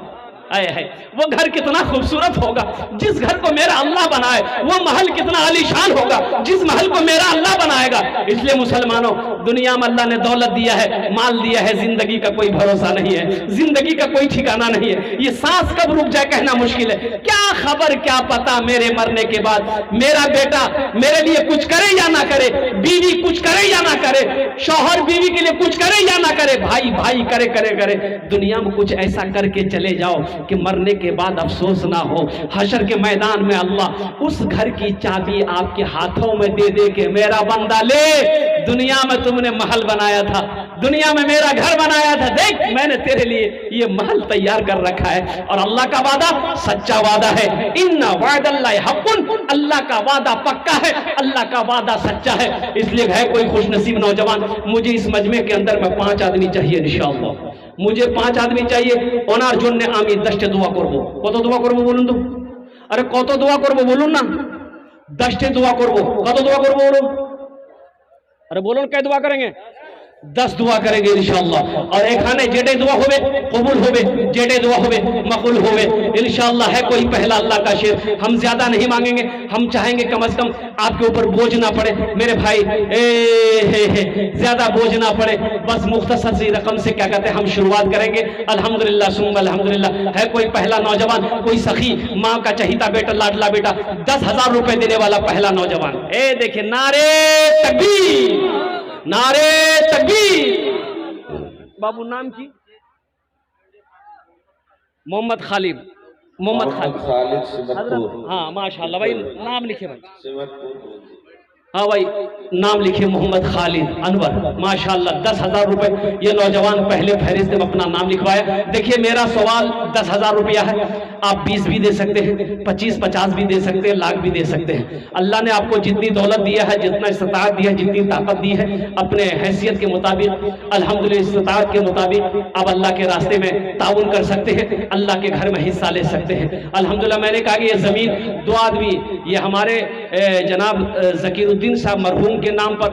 आए है वो घर कितना खूबसूरत होगा जिस घर को मेरा अल्लाह बनाए, वो महल कितना आलीशान होगा जिस महल को मेरा अल्लाह बनाएगा। इसलिए मुसलमानों, दुनिया में अल्लाह ने दौलत दिया है, माल दिया है, जिंदगी का कोई भरोसा नहीं है, जिंदगी का कोई ठिकाना नहीं है, ये सांस कब रुक जाए कहना मुश्किल है। क्या खबर, क्या पता मेरे मरने के बाद मेरा बेटा मेरे लिए कुछ करे या ना करे, बीवी कुछ करे या ना करे, शौहर बीवी के लिए कुछ करे या ना करे, भाई भाई करे करे करे, दुनिया में कुछ ऐसा करके चले जाओ कि मरने के बाद अफसोस ना हो। हशर के मैदान में अल्लाह उस घर की चाबी आपके हाथों में दे दे के, मेरा बंदा ले, दुनिया में तुमने महल बनाया था, दुनिया में मेरा घर बनाया था, देख मैंने तेरे लिए ये महल तैयार कर रखा है। और अल्लाह का वादा सच्चा वादा है, इन्ना वादल्लाहि हक़्क़ुन, अल्लाह का वादा पक्का है, अल्लाह का वादा सच्चा है। इसलिए है कोई खुशनसीब नौजवान, मुझे इस मजमे के अंदर में 5 आदमी चाहिए इंशाअल्लाह, मुझे 5 आदमी चाहिए। ओनार জন্য আমি 10টা দোয়া করব। কত দোয়া করব বলুন তো? আরে কত দোয়া করব বলুন না? 10টা দোয়া করব। কত দোয়া করব বলুন? अरे बोलो क्या दुआ करेंगे? 10 दुआ करेंगे इंशाअल्लाह। और एक खाने जेडे दुआ होवे कबूल होवे, जेडे दुआ होवे मकबूल होवे इंशाअल्लाह। है कोई पहला अल्लाह का शेर, हम ज्यादा नहीं मांगेंगे, हम चाहेंगे कम से कम आपके ऊपर बोझ ना पड़े मेरे भाई, ज्यादा बोझ ना पड़े, बस मुख्तसर सी रकम से क्या कहते हैं हम शुरुआत करेंगे। अल्हम्दुलिल्लाह सुम्मा अल्हम्दुलिल्लाह। है कोई पहला नौजवान, कोई सखी, माँ का चहीता बेटा, लाडला बेटा, 10,000 रुपए देने वाला पहला नौजवान। देखिए, नारे तकबीर, नारे तकबीर। बाबू नाम की मोहम्मद खालिद, मोहम्मद खालिद। हाँ माशाल्लाह भाई, नाम लिखे भाई। हाँ भाई, नाम लिखिए मोहम्मद खालिद अनवर माशाल्लाह। 10,000 रुपए ये नौजवान पहले फहरिस्त में अपना नाम लिखवाया। देखिए मेरा सवाल 10,000 रुपया है, आप 20 भी दे सकते हैं, 25-50 भी दे सकते हैं, लाख भी दे सकते हैं। अल्लाह ने आपको जितनी दौलत दिया है, जितना इस्ताअत दिया है, जितनी ताकत दी है, अपने हैसियत के मुताबिक अल्हम्दुलिल्लाह इस्ताअत के मुताबिक आप अल्लाह के रास्ते में ताउन कर सकते हैं, अल्लाह के घर में हिस्सा ले सकते हैं अल्हम्दुलिल्लाह। मैंने कहा कि ये ज़मीन 2 आदमी, ये हमारे जनाब ज़कीरुद्दीन साहब मरहूम के नाम पर,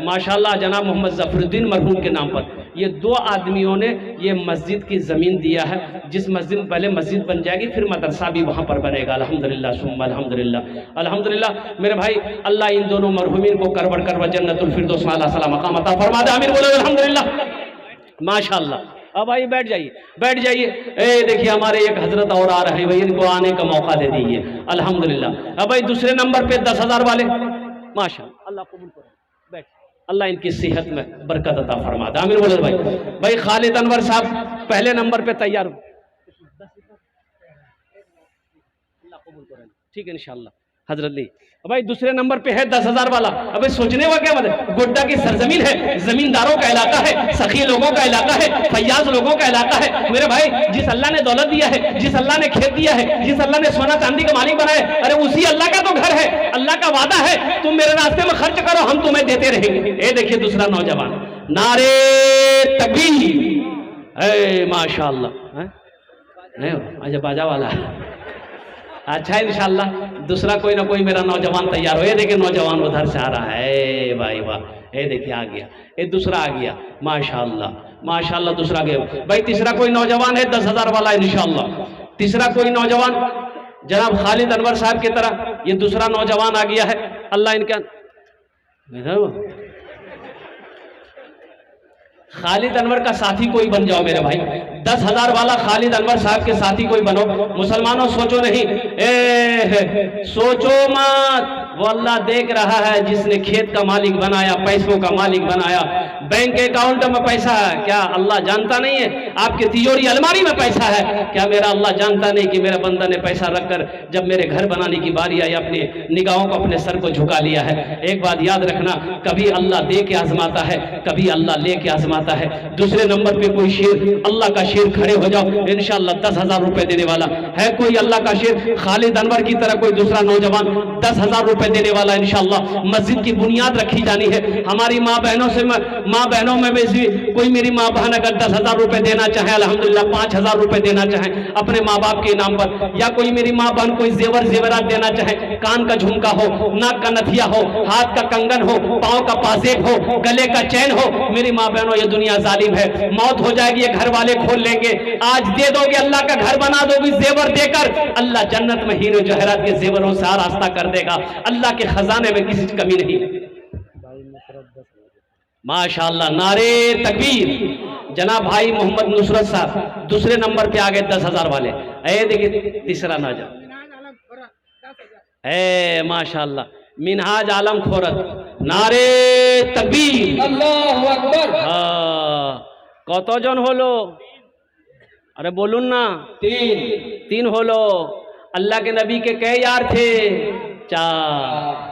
माशाल्लाह जनाब मोहम्मद ज़फरुद्दीन मरहूम के नाम पर, ये 2 आदमियों ने ये मस्जिद की ज़मीन दिया है। जिस मस्जिद में पहले मस्जिद बन जाएगी, फिर मदरसा भी वहाँ पर बनेगा अल्हम्दुलिल्लाह सुम्मा अल्हम्दुलिल्लाह अल्हम्दुलिल्लाह। मेरे भाई अल्लाह इन दोनों मरहूमीन को करवड़ जन्नतुल फिरदौस में अल्लाह सलाम मकाम अता फरमा दे, आमीन बोलो अल्हम्दुलिल्लाह माशाल्लाह। अब भाई बैठ जाइए, बैठ जाइए। देखिए हमारे एक हजरत और आ रहे हैं भाई, इनको आने का मौका दे दीजिए अल्हम्दुलिल्लाह। अब भाई दूसरे नंबर पे 10,000 वाले माशाल्लाह, अल्लाह कबूल करे, बैठ, अल्लाह इनकी सेहत में बरकत अता फरमा दे, आमीन बोलो भाई। भाई खालिद अनवर साहब पहले नंबर पे तैयार हो, अल्लाह कबूल करे, ठीक है इंशाल्लाह हजरत ली। भाई दूसरे नंबर पे है 10,000 वाला। अबे सोचने का क्या मतलब, गोड्डा की सरजमीन है, जमींदारों का इलाका है, सखी लोगों का इलाका है, फैयाज लोगों का इलाका है मेरे भाई। जिस अल्लाह ने दौलत दिया है, जिस अल्लाह ने खेत दिया है, जिस अल्लाह ने सोना चांदी का मालिक बनाया, अरे उसी अल्लाह का तो घर है, अल्लाह का वादा है, तुम मेरे रास्ते में खर्च करो, हम तुम्हें देते रहेंगे। ये देखिए दूसरा नौजवान, नारे तकबीर, माशाअल्लाह। अच्छा बाजा वाला, अच्छा इंशाल्लाह दूसरा कोई ना कोई मेरा नौजवान तैयार हो। ये देखिए नौजवान उधर से आ रहा है, भाई वाह, ये देखिए आ गया, ये दूसरा आ गया माशाल्लाह माशाल्लाह, दूसरा आ गया। भाई तीसरा कोई नौजवान है 10,000 वाला इंशाल्लाह। तीसरा कोई नौजवान जनाब खालिद अनवर साहब की तरह ये दूसरा नौजवान आ गया है, अल्लाह इनका। खालिद अनवर का साथी कोई बन जाओ मेरे भाई, 10,000 वाला खालिद अनवर साहब के साथी कोई बनो। मुसलमानों सोचो नहीं, सोचो मत, वो अल्लाह देख रहा है जिसने खेत का मालिक बनाया, पैसों का मालिक बनाया, बैंक अकाउंट में पैसा है, क्या अल्लाह जानता नहीं है? आपके तिजोरी अलमारी में पैसा है, क्या मेरा अल्लाह जानता नहीं कि मेरा बंदा ने पैसा रखकर जब मेरे घर बनाने की बारी आई अपनी निगाहों को अपने सर को झुका लिया है। एक बात याद रखना, कभी अल्लाह दे के आजमाता है, कभी अल्लाह ले के आजमाता है। दूसरे नंबर पे कोई शेर, अल्लाह का शेर, खड़े हो जाओ इंशाअल्लाह 10,000 रुपए देने वाला है कोई अल्लाह का शेर, खालिद अनवर की तरह कोई दूसरा नौजवान 10,000 रुपए देने वाला इंशाअल्लाह। मस्जिद की बुनियाद रखी जानी है, हमारी माँ बहनों से, माँ बहनों में भी कोई मेरी माँ बहन अगर 10,000 रुपए देना चाहे अल्हम्दुलिल्लाह, 5,000 रुपए देना चाहे अपने माँ बाप के नाम पर, या कोई मेरी माँ बहन कोई जेवरात देना चाहे, कान का झुमका हो, नाक का नथिया हो, हाथ का कंगन हो, पाँव का पाजेब हो, गले का चैन हो, मेरी माँ बहनों ये दुनिया जालिम है, मौत हो जाएगी ये घर वाले खोल लेंगे। आज दे दोगे, अल्लाह का घर बना दोगे जेवर देकर, अल्लाह जन्नत में हीरे जवाहरात के जेवरों से रास्ता कर देगा, अल्लाह के खजाने में किसी कमी नहीं। माशाअल्लाह, नारे तकबीर। जनाब भाई मोहम्मद नुसरत साहब दूसरे नंबर पे आ गए 10,000 वाले। देखिए तीसरा नाजा माशाअल्लाह, मिनहाज आलम खोरत, नारे तकबीर, अल्लाहु আকবার। কতজন হলো? अरे बोलून ना, 3 হলো। अल्लाह के नबी के कई यार थे? 4।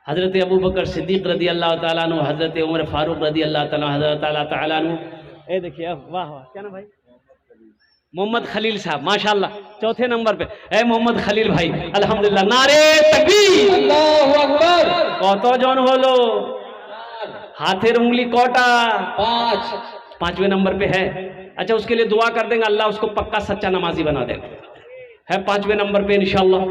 हजरत अबू बकर सिद्दीक रदी अल्लाह ताला अन्हु, हजरत उमर फारूक रदी अल्लाह ताला अन्हु। देखिए वाह वाह, क्या ना भाई, मोहम्मद खलील साहब माशाअल्लाह चौथे नंबर पे है मोहम्मद खलील भाई अल्हम्दुलिल्लाह। नारे तकबीर, अल्लाहु আকবার। কতজন হলো? हाथेर उंगली कोटा? 5। 5वें नंबर पे है। अच्छा उसके लिए दुआ कर देंगे, अल्लाह उसको पक्का सच्चा नमाजी बना देगा। है 5वें नंबर पे इंशाअल्लाह।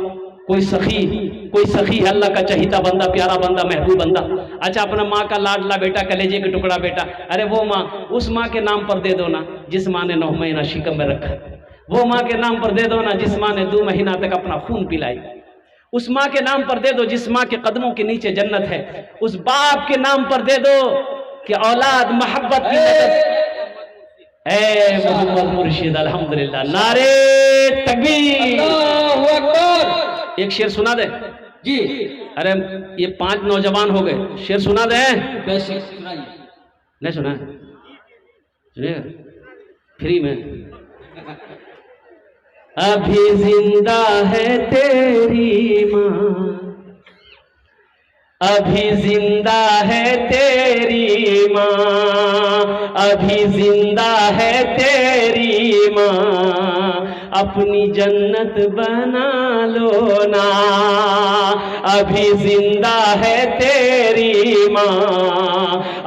कोई सखी है, अल्लाह का चहीता बंदा, प्यारा बंदा, महबूब बंदा। अच्छा, अपना माँ का लाडला बेटा, कलेजे के टुकड़ा बेटा, अरे वो माँ, उस माँ के नाम पर दे दो ना जिस माँ ने 9 महीना शिकम में रखा। वो माँ के नाम पर दे दो ना जिस माँ ने 2 महीना तक अपना खून पिलाई। उस माँ के नाम पर दे दो जिस माँ के कदमों के नीचे जन्नत है। उस बाप के नाम पर दे दो कि औलाद मोहब्बत की मदद। ए मोहम्मद मुर्शिद, अल्हम्दुलिल्लाह, नारे तकबीर, अल्लाहू अकबर। एक शेर सुना दे जी। अरे ये 5 नौजवान हो गए, शेर सुना दे। नहीं सुना? सुनिएगा फ्री में। अभी जिंदा है तेरी माँ, अभी जिंदा है तेरी माँ, अभी जिंदा है तेरी माँ, अपनी जन्नत बना लो ना। अभी जिंदा है तेरी माँ,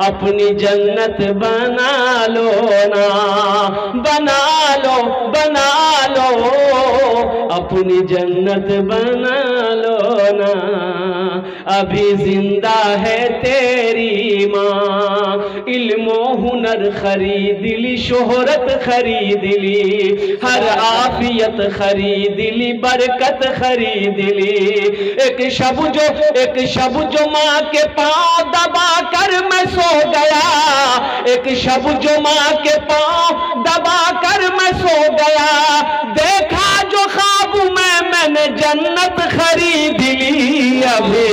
अपनी जन्नत बना लो ना। बना लो, बना लो, अपनी जन्नत बना लो ना। अभी जिंदा है तेरी माँ, इल्मो हुनर खरीद ली, शोहरत खरीद ली, हर आफियत खरीद ली, बरकत खरीद ली। एक शब जो माँ के पाँव दबा कर मैं सो गया, एक शब जो माँ के पाँव दबा कर मैं सो गया, देखा जो ख्वाब में मैंने जन्नत खरीद ली। अभी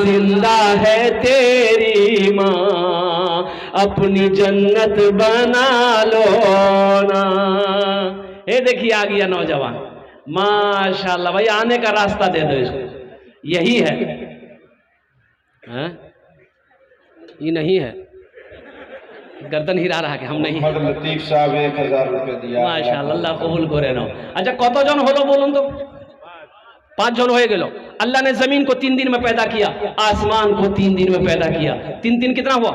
जिंदा है तेरी माँ, अपनी जन्नत बना लो ना। ये देखिए आ गया नौजवान, माशाल्लाह। भाई आने का रास्ता दे दो इसको, यही है, हाँ? ये नहीं है, गर्दन हिला रहा कि हम नहीं। लतीफ साहब 1000 रुपये दिया, माशाल्लाह, अल्लाह कबूल करे ना। अच्छा कत जन हलो बोलून तो? 5 जन हो गेलो। अल्लाह ने जमीन को 3 दिन में पैदा किया, आसमान को 3 दिन में पैदा किया। 3 कितना हुआ?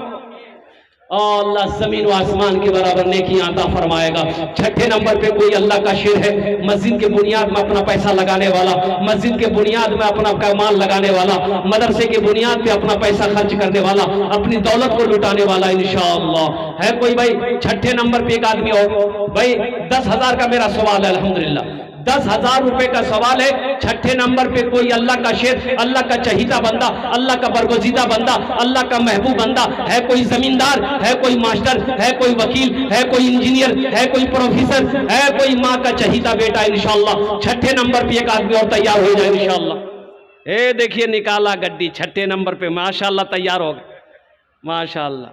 अल्लाह जमीन व आसमान के बराबर नेकियां अता फरमाएगा। 6ठे नंबर पे कोई अल्लाह का शेर है, मस्जिद के बुनियाद में अपना पैसा लगाने वाला, मस्जिद के बुनियाद में अपना माल लगाने वाला, मदरसे के बुनियाद पे अपना पैसा खर्च करने वाला, अपनी दौलत को लुटाने वाला इंशाअल्लाह है कोई। भाई 6ठे नंबर पे एक आदमी हो। भाई 10,000 का मेरा सवाल है, अल्हम्दुलिल्लाह 10,000 रुपए का सवाल है। 6ठे नंबर पे कोई अल्लाह का शेर, अल्लाह का चहीता बंदा, अल्लाह का बरगुज़ीदा बंदा, अल्लाह का महबूब बंदा है। कोई जमींदार है, कोई मास्टर है, कोई वकील है, कोई इंजीनियर है, कोई प्रोफेसर है, कोई माँ का चहीता बेटा इंशाअल्लाह। 6ठे नंबर पे एक आदमी और तैयार हो जाए इंशाअल्लाह। ए देखिए निकाला गड्डी 6ठे नंबर पे, माशाअल्लाह तैयार हो गए, माशाअल्लाह।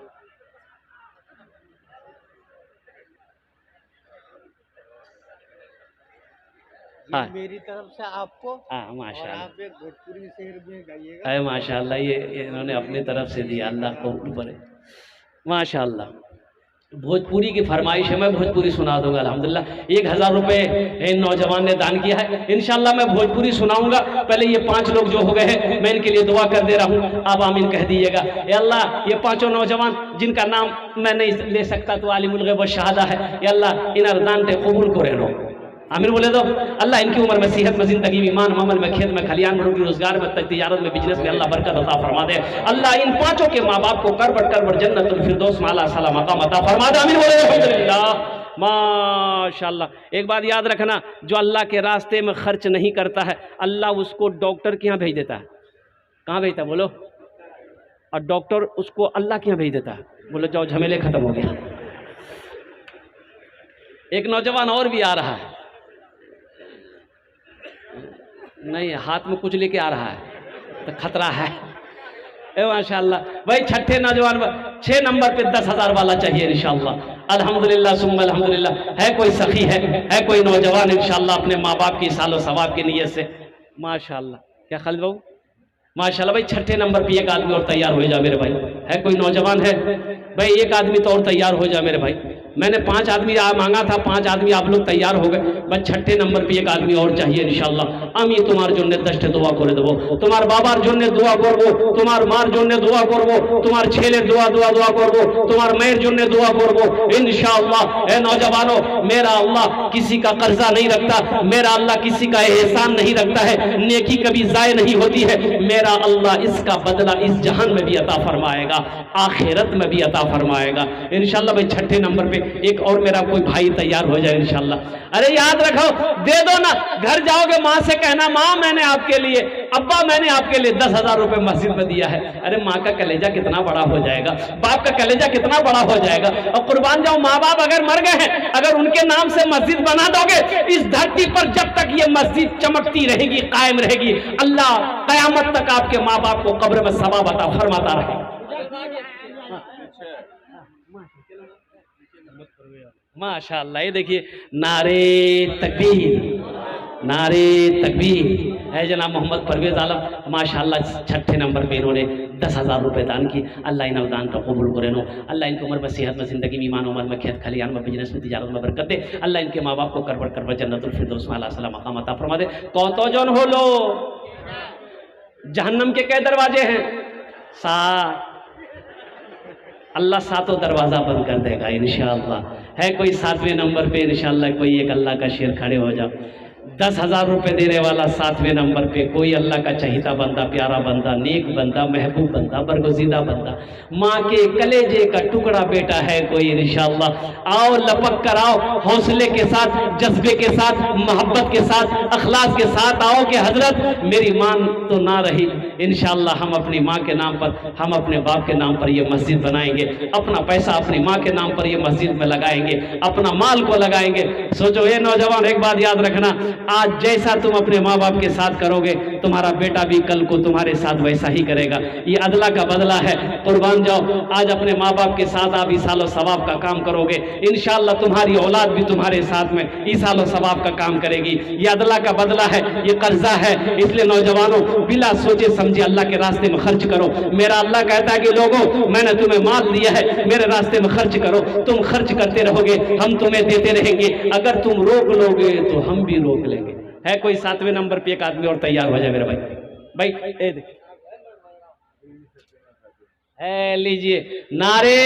मेरी तरफ से आपको, माशाअल्लाह, आप एक भोजपुरी शहर में गाइएगा। अरे माशाअल्लाह, ये इन्होंने अपनी तरफ से दिया, अल्लाह को ऊपर है, माशाअल्लाह। भोजपुरी की फरमाइश है, मैं भोजपुरी सुना दूंगा अल्हम्दुलिल्लाह। 1000 रुपये नौजवान ने दान किया है, इंशाअल्लाह मैं भोजपुरी सुनाऊंगा। पहले ये 5 लोग जो हो गए हैं मैं इनके लिए दुआ कर दे रहा हूँ, आप आमीन कह दीजिएगा। ये अल्लाह, ये 5 नौजवान जिनका नाम मैं नहीं ले सकता तो आलिमुल गैब व शहादा है, ये अल्लाह इन दान के कबूल करे नो, आमीन बोले दो। अल्लाह इनकी उम्र में, सेहत में, जिंदगी में, ईमान अमल में, खेत में, खलियान में, रोटी रोजगार में, तिजारत में, बिजनेस में अल्लाह बरकत अता फरमा दे। अल्लाह इन 5 के माँ बाप को करबट जन्नतुल फिरदौस में अल्लाह सलाम मकाम अता फरमा दे, आमीन बोले अल्हम्दुलिल्लाह। माशाअल्लाह। एक बात याद रखना, जो अल्लाह के रास्ते में खर्च नहीं करता है अल्लाह उसको डॉक्टर के यहाँ भेज देता है। कहाँ भेजता है बोलो? और डॉक्टर उसको अल्लाह के यहाँ भेज देता है, बोलो जाओ झमेले खत्म हो गया। एक नौजवान और भी आ रहा है, नहीं हाथ में कुछ लेके आ रहा है तो खतरा है। माशाअल्लाह। भाई 6ठे नौजवान 6 नंबर पे 10,000 वाला चाहिए इंशाअल्लाह, अल्हम्दुलिल्लाह सुम्मा अल्हम्दुलिल्लाह। है कोई सखी है कोई नौजवान इंशाअल्लाह अपने माँ बाप की सालो सवाब की नीयत से, माशाअल्लाह। क्या खालिद बाबू? माशाअल्लाह। भाई 6ठे नंबर पे एक आदमी और तैयार हो जा मेरे भाई, है कोई नौजवान है? भाई एक आदमी तो और तैयार हो जा मेरे भाई, मैंने 5 आदमी मांगा था, 5 आदमी आप लोग तैयार हो गए, बस 6ठे नंबर पे एक आदमी और चाहिए इंशाल्लाह। আমি তোমার জন্য 10টে দোয়া করে দেব, তোমার বাবার জন্য দোয়া করব, তোমার মার জন্য দোয়া করব, তোমার ছেলের দোয়া করব, তোমার মায়ের জন্য দোয়া করব इंशाअल्लाह। ए नौजवानों, मेरा अल्लाह किसी का कर्जा नहीं रखता, मेरा अल्लाह किसी का एहसान नहीं रखता है, नेकी कभी जाय नहीं होती है। मेरा अल्लाह इसका बदला इस जहान में भी अता फरमाएगा, आखिरत में भी अता फरमाएगा इंशाल्लाह। भाई 6ठे नंबर पे एक और मेरा कोई भाई तैयार हो जाए इंशाल्लाह। अरे याद रखो, दे दो ना, घर जाओगे माँ से कहना, माँ मैंने आपके लिए, अब्बा मैंने आपके लिए 10,000 रुपए मस्जिद में दिया है। अरे माँ का कलेजा कितना बड़ा हो जाएगा, बाप का कलेजा कितना बड़ा हो जाएगा। और कुर्बान जाओ, माँ बाप अगर मर गए हैं, अगर उनके नाम से मस्जिद बना दोगे, इस धरती पर जब तक ये मस्जिद चमकती रहेगी, कायम रहेगी, अल्लाह कयामत तक आपके माँ बाप को कब्र में सवाब अता फरमाता रहेगा। माशाअल्लाह, ये देखिए, नारे तकबीर, नारे तकबीर है जनाब मोहम्मद परवेज आलम, माशाअल्लाह 6ठे नंबर पे इन्होंने 10,000 रुपए दान की। अल्लाह इन दान को कबूल करे नो, अल्लाह इनको उम्र में, सेहत में, जिंदगी में, ईमान उमर में, खेत खलियान में, बिजनेस में, तिजारत में बरकत दे। अल्लाह इनके माँ बाप को करबड़ जन्नतुल फिरदौस में अल्लाह सलाम मकाम अता फरमा दे। कौतो जन हो लो, जहन्नम के कै दरवाजे हैं? 7। अल्लाह 7 दरवाजा बंद कर देगा इंशाअल्लाह। है कोई 7वें नंबर पे इंशाअल्लाह, कोई एक अल्लाह का शेर खड़े हो जाओ। 10,000 रुपए देने वाला 7वें नंबर पे कोई अल्लाह का चहीता बंदा, प्यारा बंदा, नेक बंदा, महबूब बंदा, बरगुज़ीदा बंदा, माँ के कलेजे का टुकड़ा बेटा है कोई इंशाअल्लाह। आओ, लपक कर आओ, हौसले के साथ, जज्बे के साथ, मोहब्बत के साथ, अखलास के साथ आओ कि हजरत मेरी माँ तो ना रही, इंशाअल्लाह हम अपनी माँ के नाम पर, हम अपने बाप के नाम पर ये मस्जिद बनाएंगे, अपना पैसा अपनी माँ के नाम पर ये मस्जिद में लगाएंगे, अपना माल को लगाएंगे। सोचो ये नौजवान, एक बात याद रखना, आज जैसा तुम अपने माँ बाप के साथ करोगे, तुम्हारा बेटा भी कल को तुम्हारे साथ वैसा ही करेगा। ये अदला का बदला है। कुर्बान जाओ, आज अपने माँ बाप के साथ आप ईसालो सवाब का काम करोगे, इंशाअल्लाह तुम्हारी औलाद भी तुम्हारे साथ में ईसालो सवाब का काम करेगी। ये अदला का बदला है, ये कर्जा है। इसलिए नौजवानों, बिला सोचे समझे अल्लाह के रास्ते में खर्च करो। मेरा अल्लाह कहता है कि लोगों, मैंने तुम्हें माल दिया है, मेरे रास्ते में खर्च करो। तुम खर्च करते रहोगे, हम तुम्हें देते रहेंगे। अगर तुम रोक लोगे तो हम भी रोक लेंगे। है कोई 7वें नंबर पे एक आदमी और तैयार हो जाए मेरे भाई। ए देखिए, लीजिए, नारे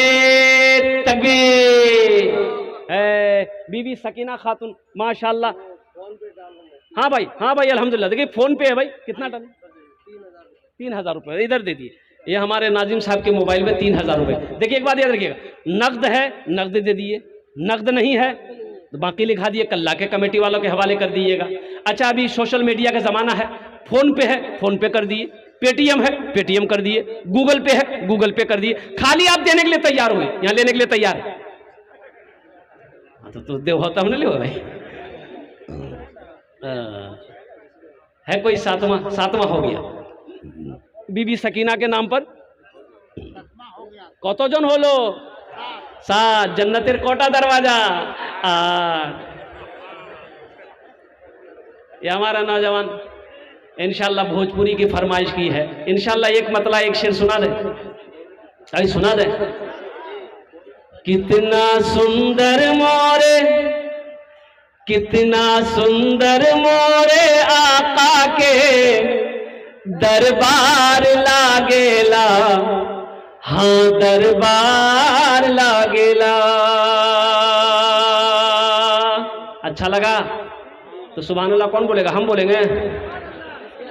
तकबीर। बीबी सकीना खातून, माशाल्लाह। हाँ भाई, हाँ भाई, अल्हम्दुलिल्लाह। देखिए फोन पे है भाई, कितना डाले? 3,000 रुपये इधर दे दिए। ये हमारे नाजिम साहब के मोबाइल में 3,000 रुपये। देखिए एक बात याद रखिएगा, नकद है, नकद दे दिए, नकद नहीं है तो बाकी लिखा दिए, कल्ला के कमेटी वालों के हवाले कर दीजिएगा। अच्छा, अभी सोशल मीडिया का ज़माना है, फ़ोन पे है, फ़ोन पे कर दिए, पेटीएम है, पेटीएम कर दिए, गूगल पे है, गूगल पे कर दिए। खाली आप देने के लिए तैयार हुए, यहाँ लेने के लिए तैयार है। हाँ तो देव होता हमने ले भाई। है कोई 7वां हो गया बीबी सकीना के नाम पर। कतजन होलो? 7। जन्नतेर कोटा दरवाजा? 8। ये हमारा नौजवान इंशाल्लाह भोजपुरी की फरमाइश की है। इंशाल्लाह एक मतला एक शेर सुना दे, अभी सुना दे। कितना सुंदर मोरे, कितना सुंदर मोरे आका के दरबार लागेला, हाँ दरबार लागेला। अच्छा लगा तो सुभान अल्लाह कौन बोलेगा? हम बोलेंगे।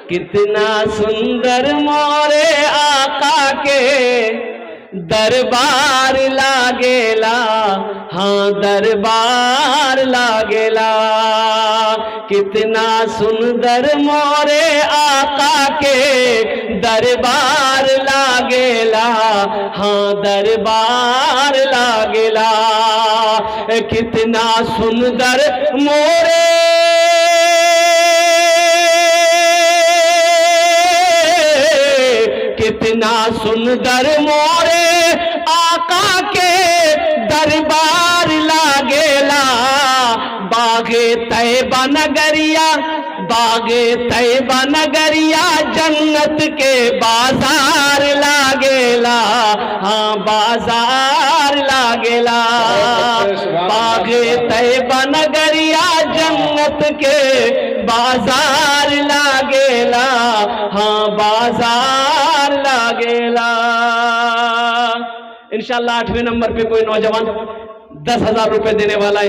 कितना सुंदर मोरे आका के दरबार लागेला, हाँ दरबार लागेला। कितना सुंदर मोरे आका के दरबार लागेला, हाँ दरबार लागेला। कितना सुंदर मोरे कितना सुंदर मोरे आका के दरबार लागेला। बागे तैबा नगरिया, बागे तैबा नगरिया जन्नत के बाजार लागेला, हाँ बाजार लागेला। बागे तैयबा नगरिया जन्नत के बाजार लागेला, हाँ बाजार लागेला। इंशाअल्लाह 8वें नंबर पे कोई नौजवान 10,000 रुपए देने वाला है।